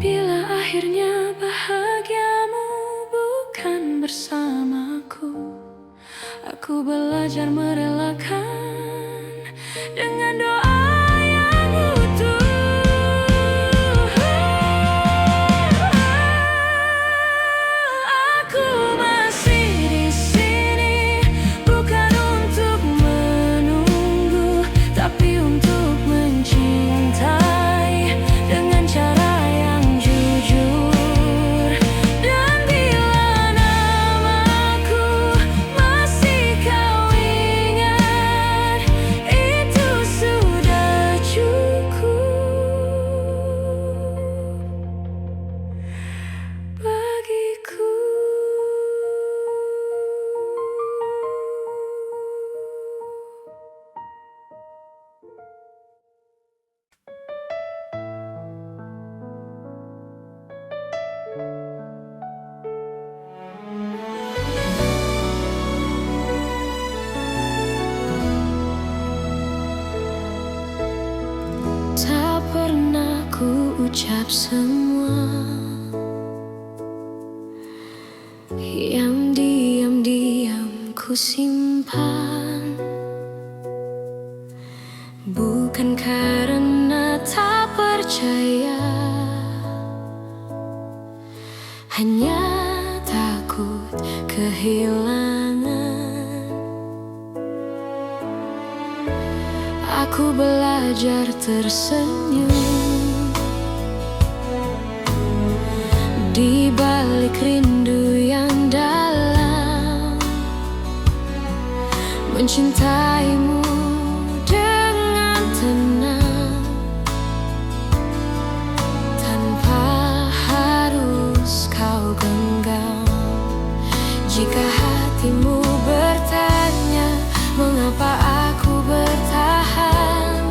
Bila akhirnya bahagiamu bukan bersamaku, aku belajar merelakan dengan doa yang utuh. Aku masih di sini bukan untuk menunggu, tapi untuk mencintai dengan cara yang jujur. Dan bila namaku masih kau ingat, itu sudah cukup bagiku. Tak pernah ku ucap semua yang diam-diam ku simpan, bukan karena tak percaya, hanya takut kehilangan. Aku belajar tersenyum di balik rindu yang dalam, mencintaimu dengan tenang, tanpa harus kau genggam. Jika hatimu bertanya mengapa aku bertahan,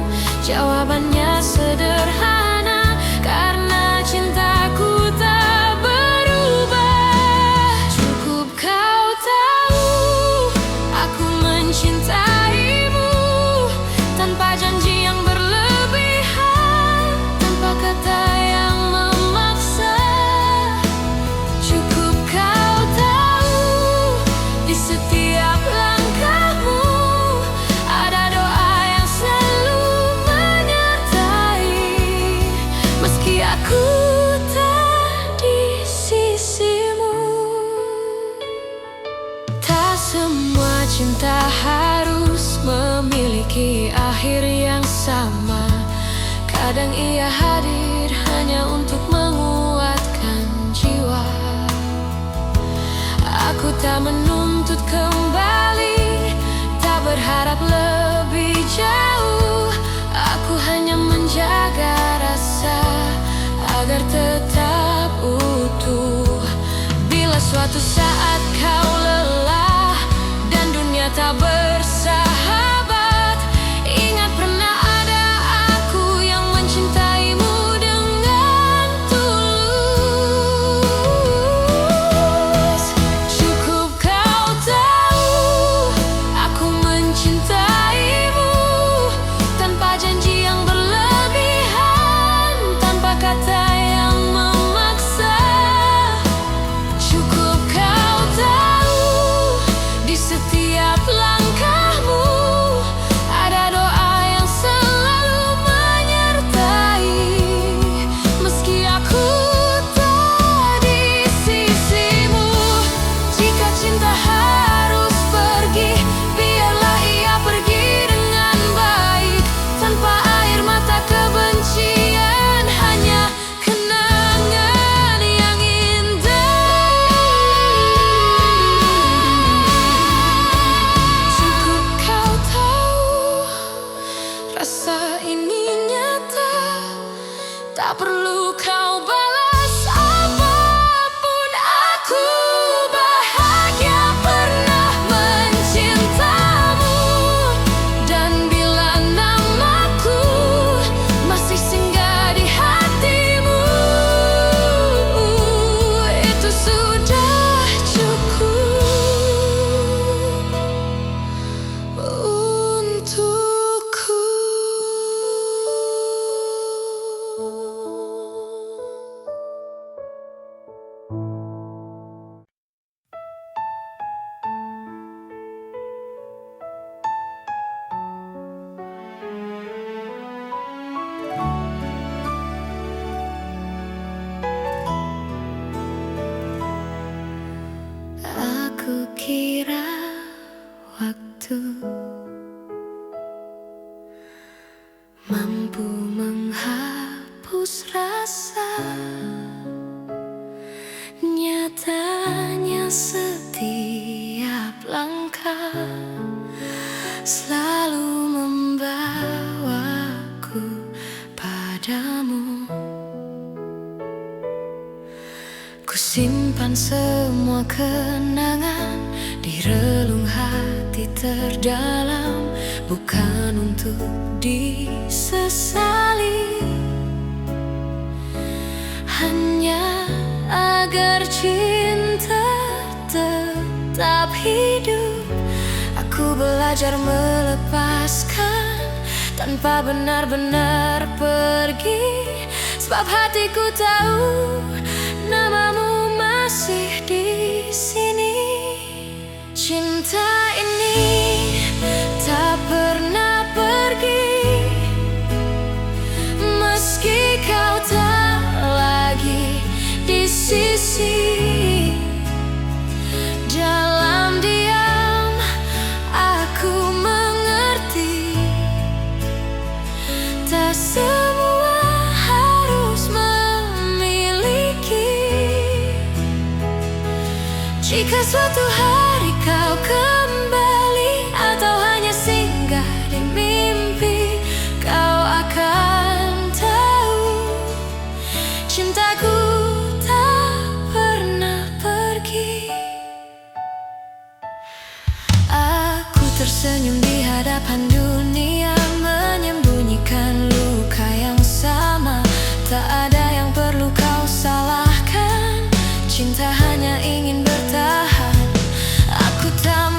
jawabannya sederhana, karena cintaku tak berubah. Cukup kau tahu aku mencintaimu memiliki akhir yang sama. Kadang ia hadir hanya untuk menguatkan jiwa. Aku tak menuntut kembali, tak berharap lebih jauh. Aku hanya menjaga rasa agar tetap utuh. Bila suatu saat kau lelah dan dunia tak bersahabat, ingat pernah ada aku yang mencintaimu dengan tulus. Cukup kau tahu aku mencintaimu, tanpa janji yang berlebihan, tanpa kata yang memaksa. Cukup kau tahu di setiap langkahmu ada doa yang selalu menyertai. Meski aku tak di sisimu, jika cinta harus pergi, biarlah ia pergi dengan baik, tanpa air mata kebencian, hanya kenangan yang indah. Cukup kau tahu rasa ini nyata, tak perlu kau balas apapun. Aku bahagia pernah mencintamu, dan bila namaku masih singgah di hatimu, itu sudah cukup untukku. Aku kira waktu mampu menghapus rasa, nyatanya setiap langkah selalu membawaku padamu. Ku simpan semua kenangan di relung hati terdalam, bukan untuk disesali, hanya agar cinta tetap hidup. Aku belajar melepaskan tanpa benar-benar pergi, sebab hatiku tahu namamu masih di sini. Cinta ini tak pernah pergi, meski kau tak lagi di sisi. Dalam diam aku mengerti, tak semua harus memiliki. Jika suatu hari kau kembali atau hanya singgah di mimpi, kau akan tahu cintaku tak pernah pergi. Aku tersenyum di hadapan dunia, menyembunyikan luka yang sama. Tak ada yang perlu kau salahkan, cinta hanya ingin bertahan. Aku tak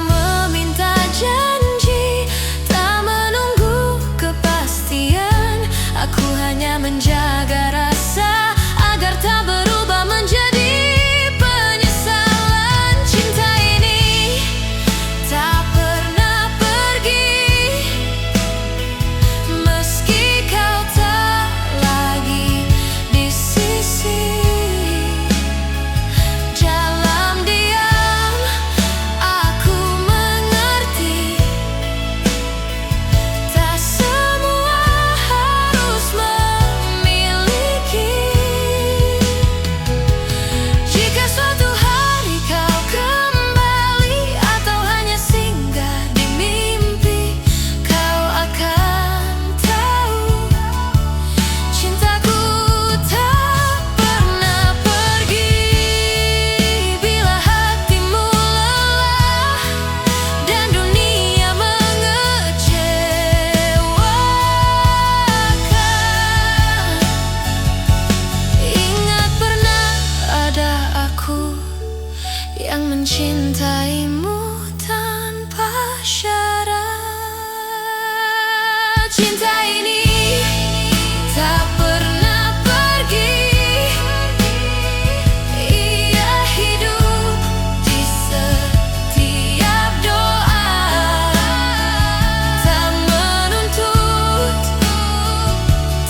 cinta ini tak pernah pergi. Ia hidup di setiap doa, tak menuntut,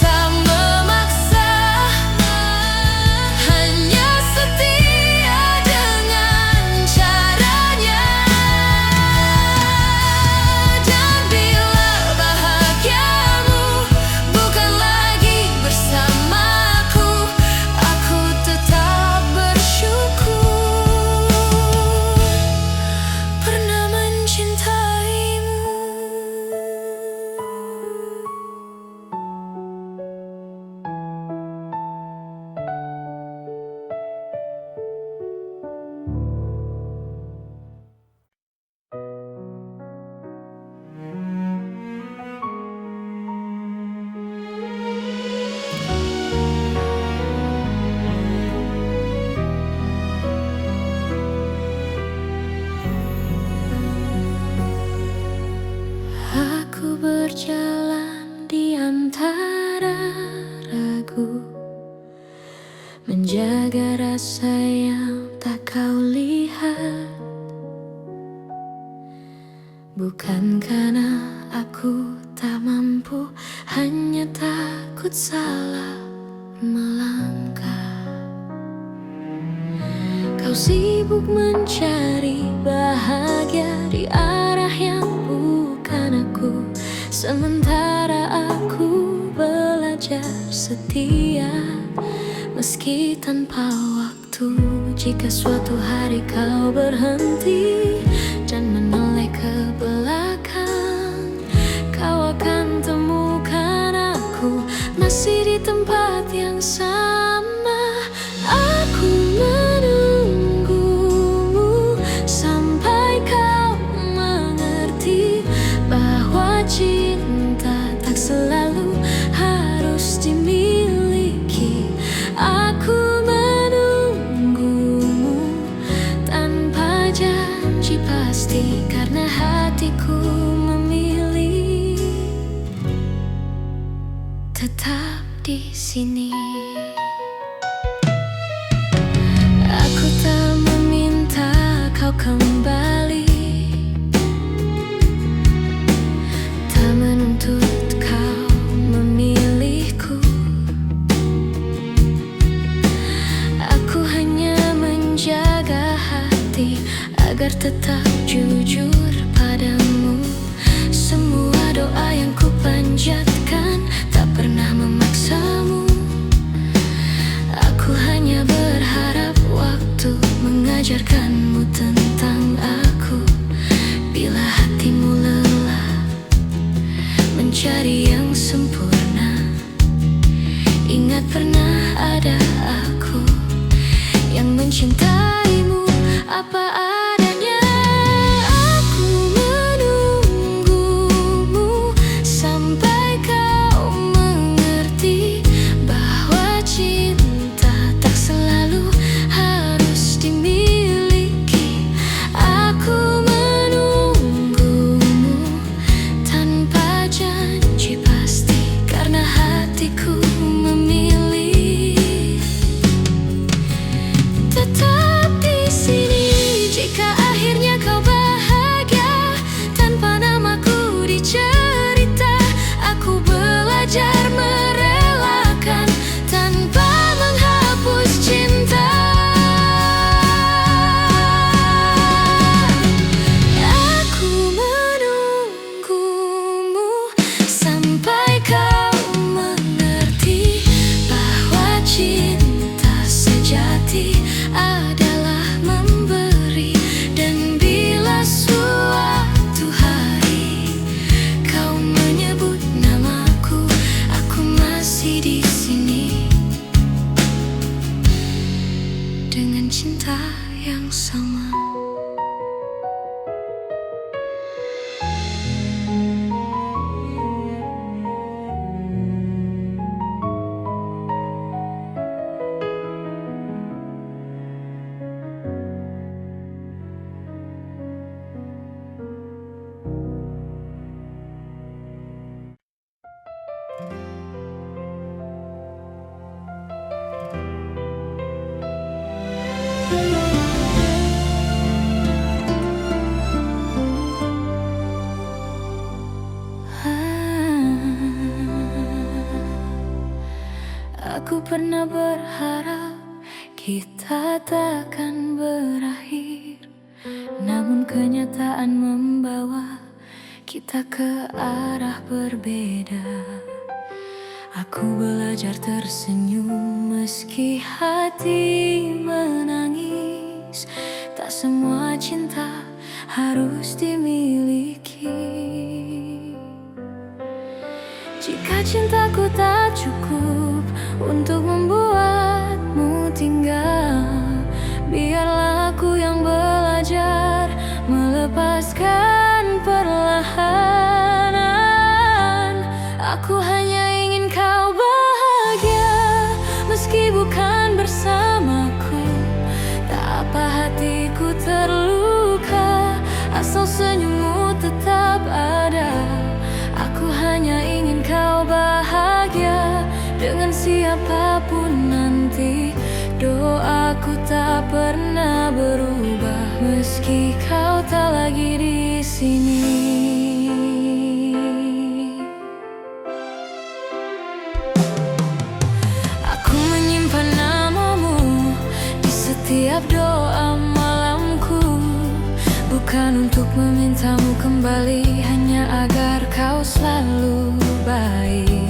tak memaksa, hanya setia dengan caranya. Dan bila bahagiamu bukan lagi bersamaku, aku tetap bersyukur pernah mencintaimu. Aku berjalan di antara ragu, menjaga rasa yang tak kau lihat. Bukan karena aku tak mampu, hanya takut salah melangkah. Kau sibuk mencari bahagia di arah yang bukan aku, sementara aku belajar setia meski tanpa waktu. Jika suatu hari kau berhenti dan menoleh ke belakang, kau akan temukan aku masih di tempat yang sama. Aku menunggumu sampai kau mengerti bahwa cinta tak selalu harus dimiliki. Aku menunggumu tanpa janji pasti, karena hatiku memilih tetap di sini. Aku tak meminta kau kembali, tak menuntut kau memilihku. Aku hanya menjaga hati agar tetap jujur padamu. Semua doa yang ku panjatkan tak pernah memaksamu. Aku hanya berharap waktu mengajarkanmu tentang aku. Bila hatimu lelah mencari yang sempurna, ingat pernah ada aku yang mencintaimu apa adanya. Aku menunggumu sampai kau mengerti bahwa cinta tak selalu harus dimiliki. Aku menunggumu tanpa janji pasti, karena hatiku memilih tetap Aku pernah berharap kita takkan berakhir, namun kenyataan membawa kita ke arah berbeda. Aku belajar tersenyum meski hati menangis. Tak semua cinta harus dimiliki. Jika cintaku tak cukup untuk membuatmu tinggal, biarlah aku yang belajar melepaskan perlahan. Aku hanya ingin kau bahagia, meski bukan bersamaku. Tak apa hatiku terluka, asal senyummu tetap ada. Aku hanya ingin kau bahagia dengan siapapun nanti. Doaku tak pernah berubah meski kau tak lagi di sini. Aku menyimpan namamu di setiap doa malamku, bukan untuk memintamu kembali, hanya agar kau selalu baik.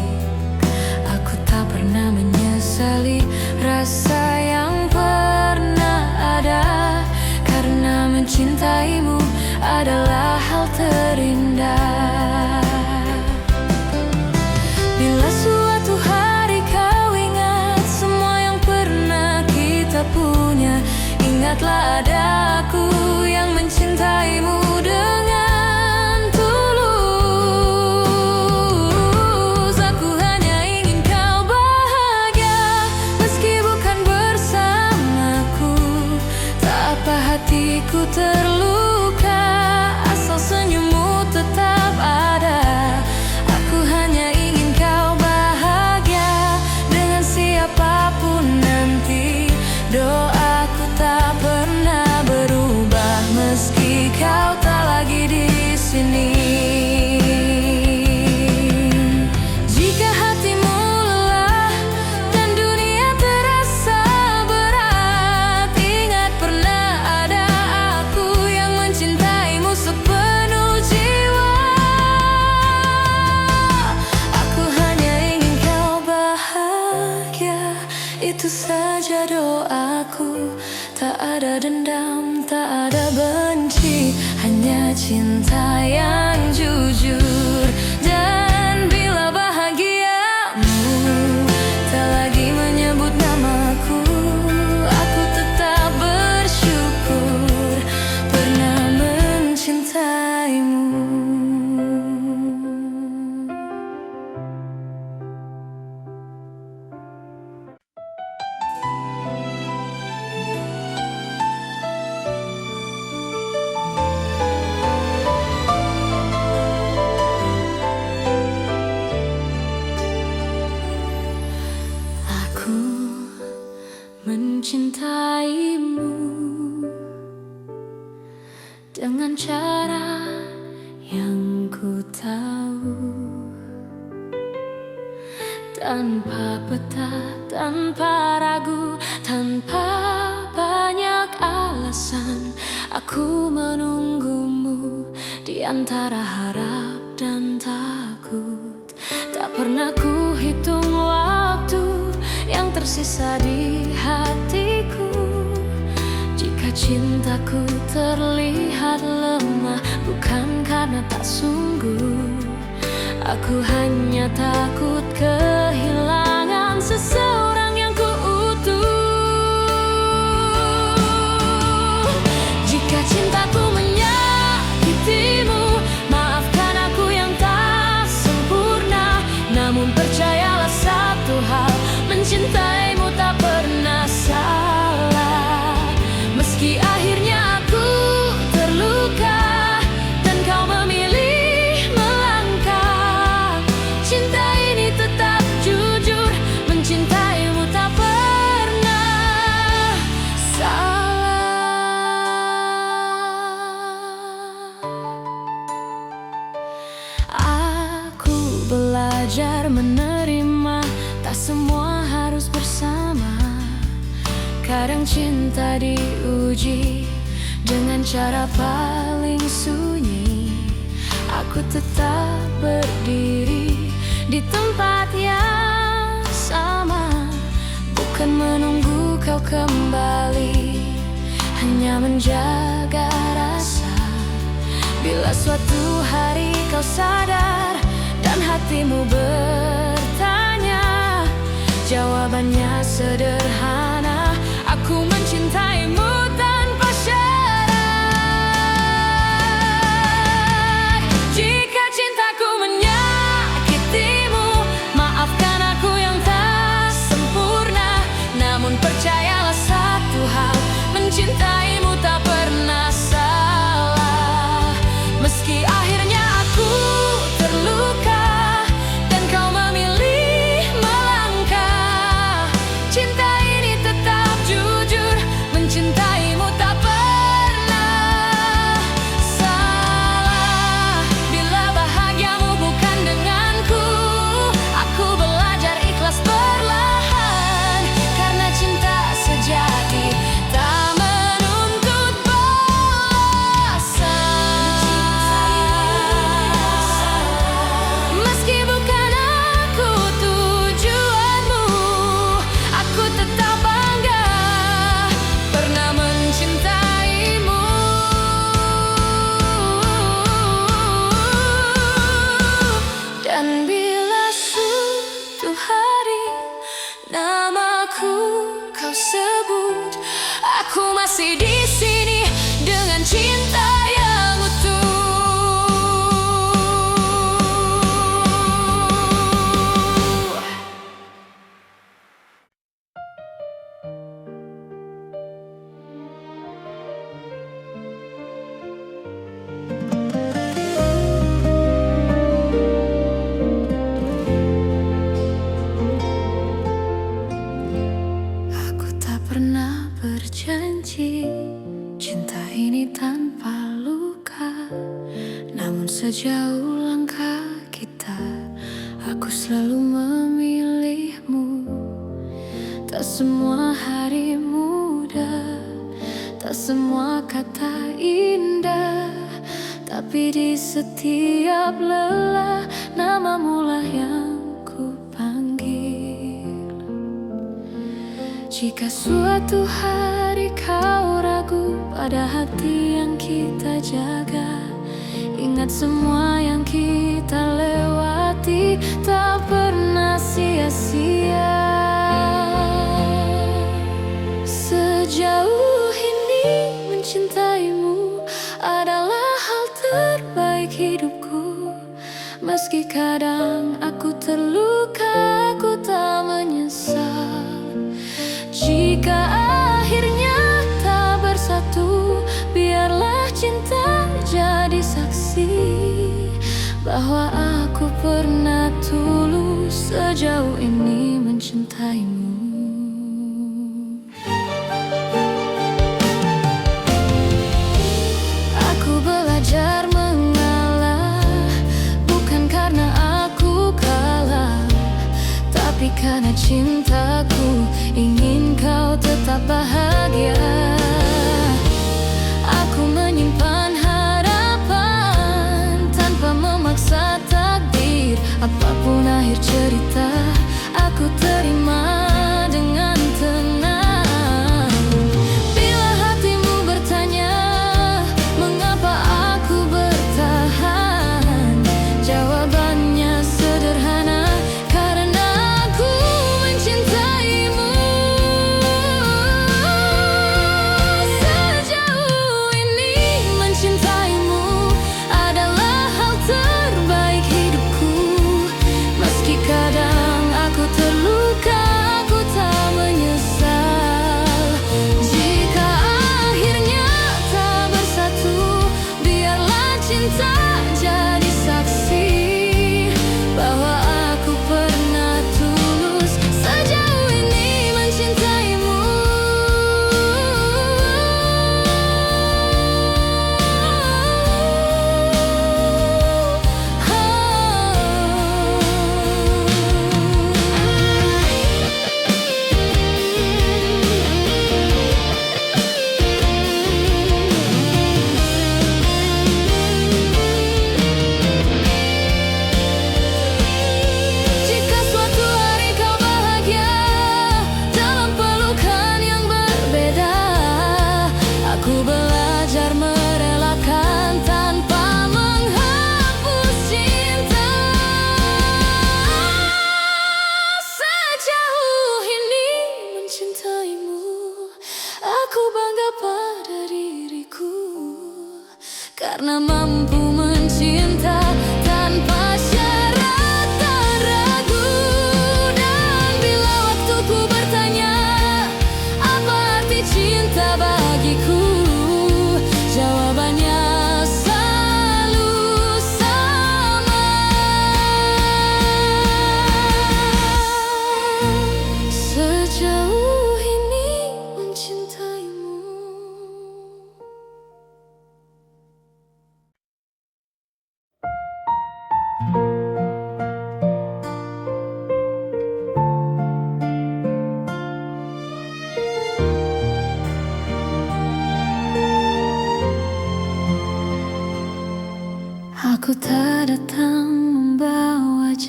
Aku tak pernah menyesali rasa yang pernah ada, karena mencintaimu adalah hal terindah. Bila suatu hari kau ingat semua yang pernah kita punya, ingatlah ada aku yang mencintaimu dengan tulus. Aku hanya ingin kau bahagia meski bukan bersamaku. Tak apa hatiku terluka, asal senyummu tetap ada. Aku hanya ingin kau bahagia dengan siapapun nanti. Doaku tak pernah berubah meski kau tak lagi di sini. Jika hatimu lelah dan dunia terasa berat, ingat pernah ada aku yang mencintaimu sepenuh jiwa. Aku hanya ingin kau bahagia, itu saja doaku. Tak ada dendam, tak ada benci, hanya cinta yang jujur. Dan bila bahagiamu tak lagi menyebut namaku, aku tetap bersyukur pernah mencintaimu. Mencintaimu dengan cara yang ku tahu, tanpa peta, tanpa ragu, tanpa banyak alasan. Aku menunggumu di antara harap dan takut. Tak pernah ku hitung waktu yang tersisa di hatiku. Jika cintaku terlihat lemah, bukan karena tak sungguh. Aku hanya takut kehilangan seseorang yang ku utuh. Jika cintaku menyakitimu, maafkan aku yang tak sempurna. Namun percayalah satu hal, mencintaimu tak pernah salah. Meski akhirnya aku terluka dan kau memilih melangkah, cinta ini belajar menerima, tak semua harus bersama. Kadang cinta diuji dengan cara paling sunyi. Aku tetap berdiri di tempat yang sama, bukan menunggu kau kembali, hanya menjaga rasa. Bila suatu hari kau sadar dan hatimu bertanya, jawabannya sederhana: aku mencintaimu tanpa syarat. Jika cintaku menyakitimu, maafkan aku yang tak sempurna. Namun percayalah satu hal, mencintaimu tak pernah salah. Meski akhirnya aku terluka dan kau memilih melangkah, cinta ini tetap jujur, mencintaimu tak pernah salah. Bila bahagiamu bukan denganku, aku belajar ikhlas perlahan, karena cinta sejati tak menuntut balasan. Meski bukan aku tujuanmu, aku tetap bangga pernah mencintaimu. Dan bila suatu hari namaku kau sebut, aku masih di sini dengan cinta yang utuh. Aku tak pernah berjanji cinta ini tanpa luka, namun sejauh langkah kita, aku selalu memilihmu. Tak semua hari mudah, tak semua kata indah, tapi di setiap lelah, namamulah yang ku panggil. Jika suatu hari kau ragu pada hati yang kita jaga, ingat semua yang kita lewati tak pernah sia-sia. Sejauh ini mencintaimu adalah hal terbaik hidupku. Meski kadang aku terluka, aku tak menyesal. Jika akhirnya tak bersatu, biarlah cinta jadi saksi bahwa aku pernah tulus sejauh ini mencintaimu. Aku belajar mengalah, bukan karena aku kalah, tapi karena cintaku ingin kau tetap bahagia. Aku menyimpan harapan tanpa memaksa takdir. Apapun akhir cerita, aku terima dengan tenang. Bila hatimu bertanya mengapa aku bertahan, jawabannya sederhana: karena aku mencintaimu. Sejauh ini mencintaimu adalah hal terbaik hidupku. Meski kadang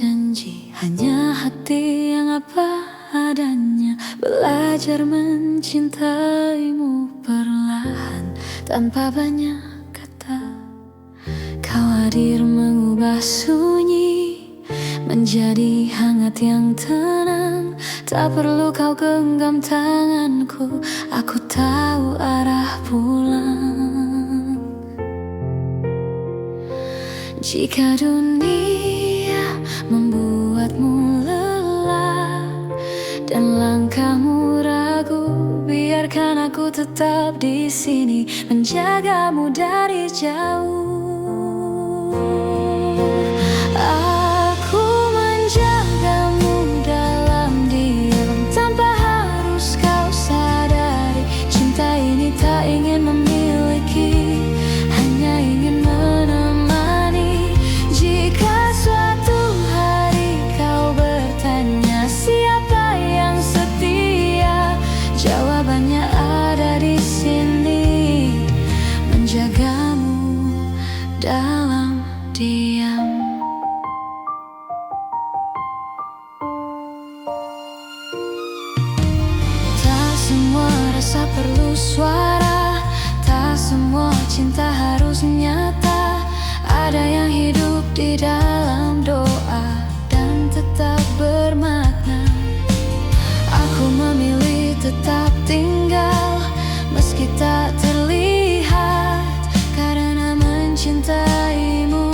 janji, hanya hati yang apa adanya. Belajar mencintaimu perlahan, tanpa banyak kata. Kau hadir mengubah sunyi menjadi hangat yang tenang. Tak perlu kau genggam tanganku, aku tahu arah pulang. Jika dunia membuatmu lelah dan langkahmu ragu, biarkan aku tetap di sini menjagamu dari jauh. Aku menjagamu dalam diam, tanpa harus kau sadari. Cinta ini tak ingin memiliki, hanya ingin menemani. Jika suatu hari kau bertanya siapa yang setia, jawabannya ada di sini, menjagamu dalam diam. Tak semua rasa perlu suara, tak semua cinta harus nyata. Ada yang hidup di dalam doa dan tetap bermakna. Aku memilih tetap tinggal meski tak terlihat, karena mencintaimu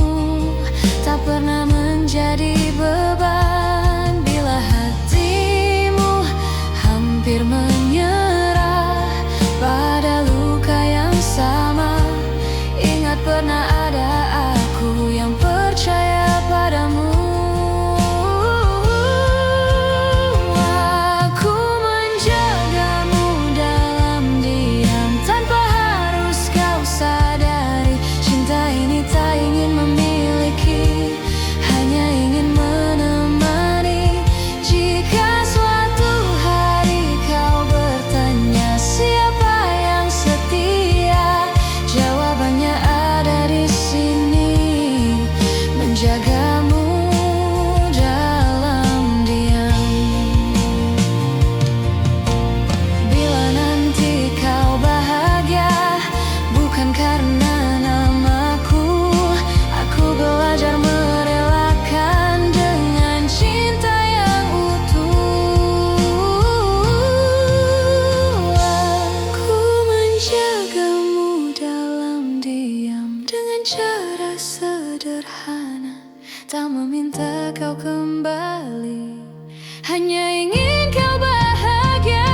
tak pernah menjadi beban. Bila hatimu hampir menyerah pada luka yang sama, ingat pernah ada aku yang percaya padamu. Aku menjagamu dalam diam, tanpa harus kau sadari. Cinta ini tak ingin memiliki, hanya ingin menemani. Jika suatu hari kau bertanya siapa yang setia, jawabannya ada di sini, menjagamu dalam diam. Bila nanti kau bahagia, bukan karena namaku, aku belajar merelakan dengan cinta yang utuh. Aku menjagamu dalam diam dengan cara sederhana, tak meminta kau kembali, hanya ingin kau bahagia.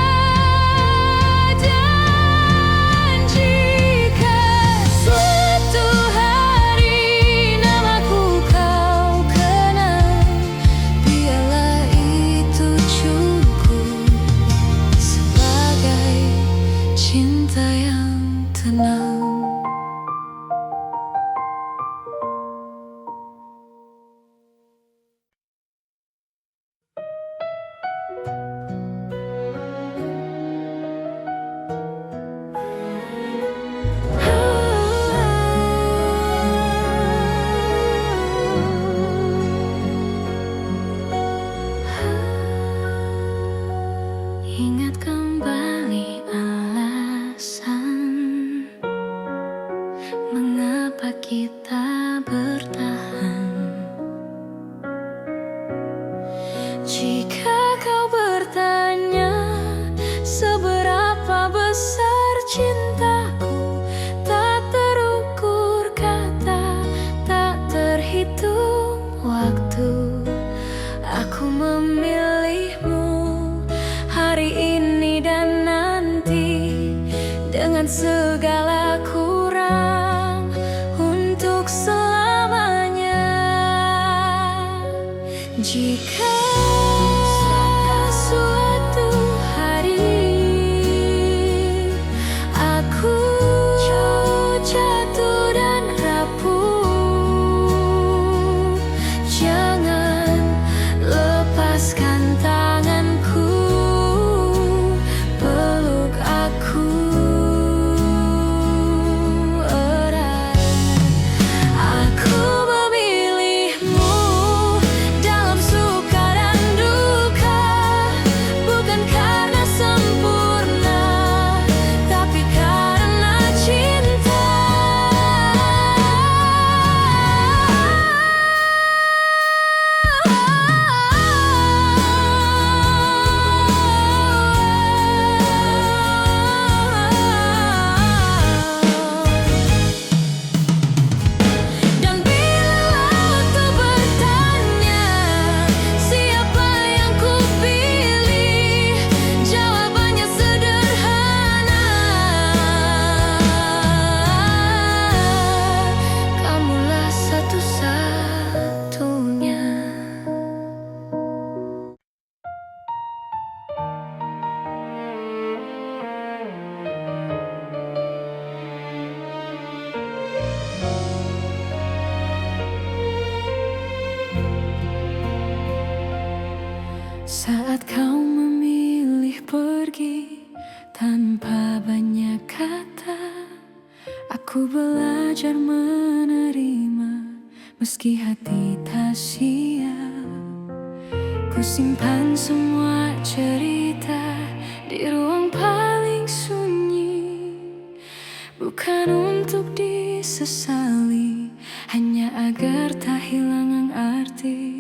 Dan jika suatu hari namaku kau kenal, biarlah itu cukup sebagai cinta yang tenang. Ingat kembali alasan mengapa kita bertahan. Jika kau bertanya seberapa besar cintaku, tak terukur kata, tak terhitung waktu. Aku memilihmu hari ini dan nanti, dengan segala kurang, untuk selamanya. Jika suatu hari aku jatuh dan rapuh, jangan lepaskan tanganku, peluk aku erat. Aku memilihmu dalam Saat kau memilih pergi tanpa banyak kata, aku belajar menerima meski hati tak siap. Ku simpan semua cerita di ruang paling sunyi, bukan untuk disesali, hanya agar tak hilang arti.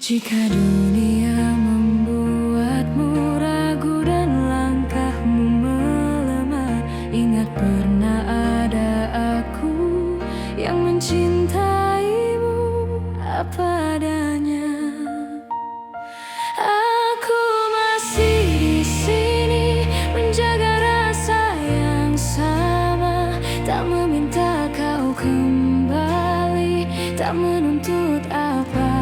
Jika dunia membuatmu ragu dan langkahmu melemah, ingat pernah ada aku yang mencintaimu apa adanya. Aku masih di sini menjaga rasa yang sama, tak meminta kau kembali, tak menuntut apa-apa.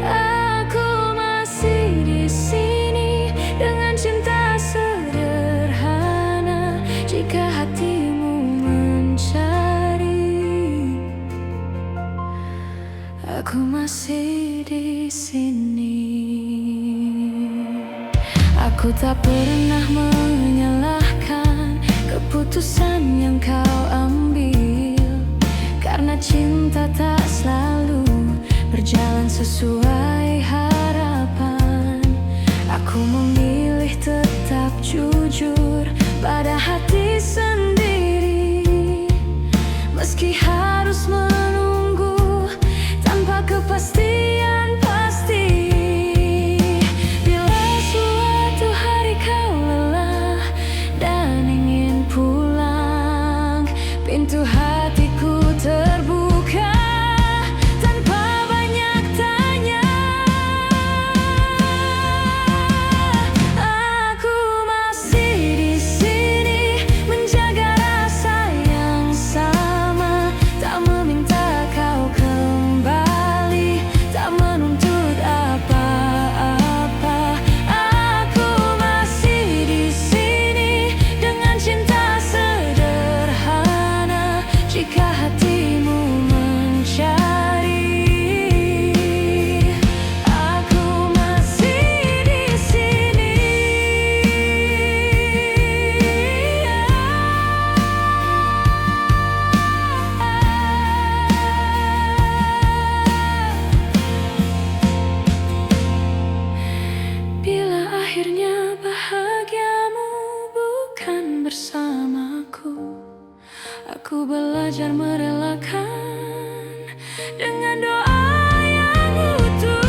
Aku masih di sini dengan cinta sederhana. Jika hatimu mencari, aku masih di sini. Aku tak pernah menyalahkan keputusan yang kau ambil, karena cinta tak selalu berjalan sesuai harapan. Aku memilih tetap jujur pada hati sendiri, meski harus menunggu tanpa kepastian pasti. Bila suatu hari kau lelah dan ingin pulang, pintu hatiku terbuka tanpa banyak tanya. Aku masih di sini menjaga rasa yang sama, tak meminta kau kembali, tak menuntut apa-apa. Aku masih di sini dengan cinta sederhana. Jika hatimu mencari, aku masih di sini. Bila akhirnya bahagiamu bukan bersamaku, aku belajar merelakan dengan doa yang utuh.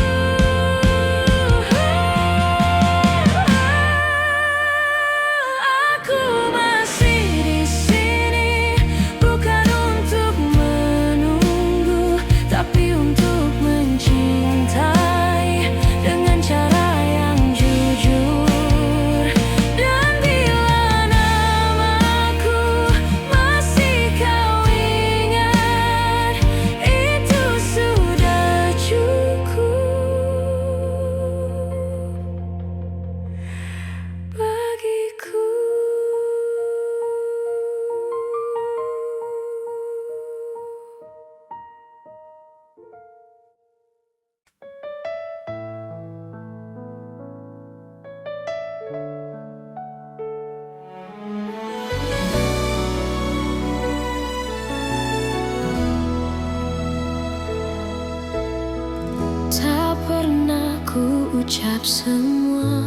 Aku masih di sini bukan untuk menunggu, tapi untuk mencintai dengan cara yang jujur. Dan bila namaku masih kau ingat, itu sudah cukup bagiku. Tak pernah ku ucap semua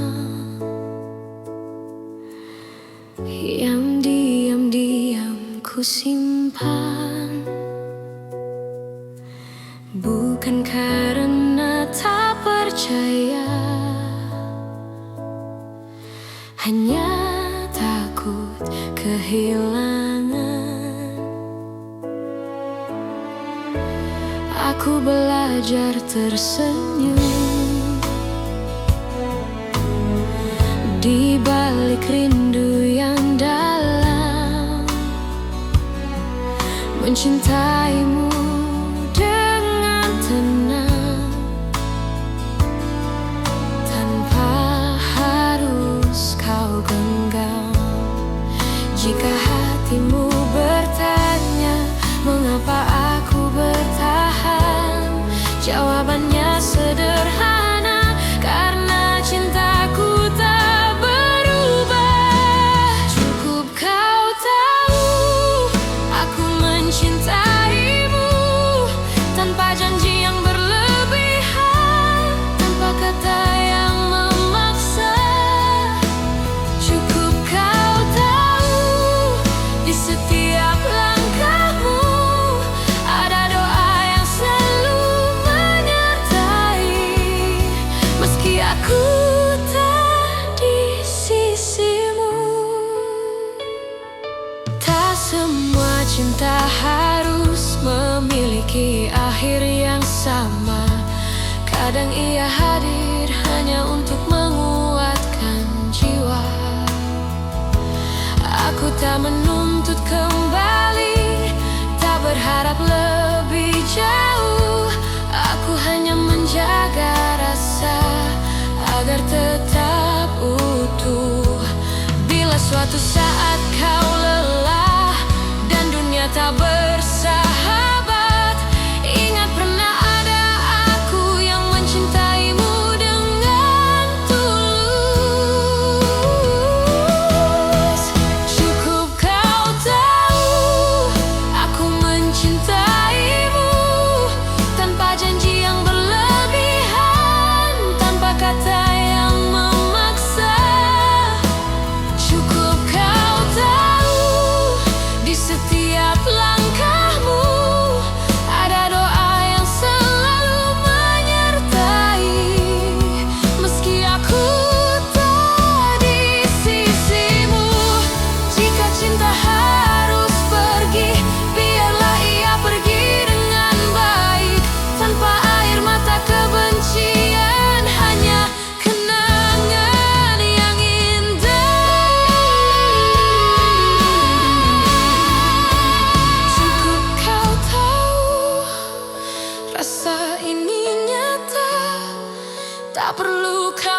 yang diam-diam ku simpan, bukan karena tak percaya, hanya takut kehilangan. Aku belajar tersenyum di balik rindu yang dalam, mencintaimu dengan tenang tanpa harus kau genggam. Jika hatimu bertanya mengapa aku bertahan, jawabannya sederhana, memiliki akhir yang sama. Kadang ia hadir hanya untuk menguatkan jiwa. Aku tak menuntut kembali, tak berharap lebih jauh. Aku hanya menjaga rasa agar tetap utuh. Bila suatu saat kau lelah dan dunia tak bersahabat, ingat pernah ada aku yang mencintaimu dengan tulus. Cukup kau tahu aku mencintaimu, tanpa janji yang berlebihan, tanpa kata yang memaksa. Cukup kau tahu di setiap langkahmu ada doa yang selalu menyertai. Meski aku tak di sisimu, jika cinta harus pergi, biarlah ia pergi dengan baik, tanpa air mata kebencian, hanya kenangan yang indah. Cukup kau tahu rasa ini nyata, tak perlu kau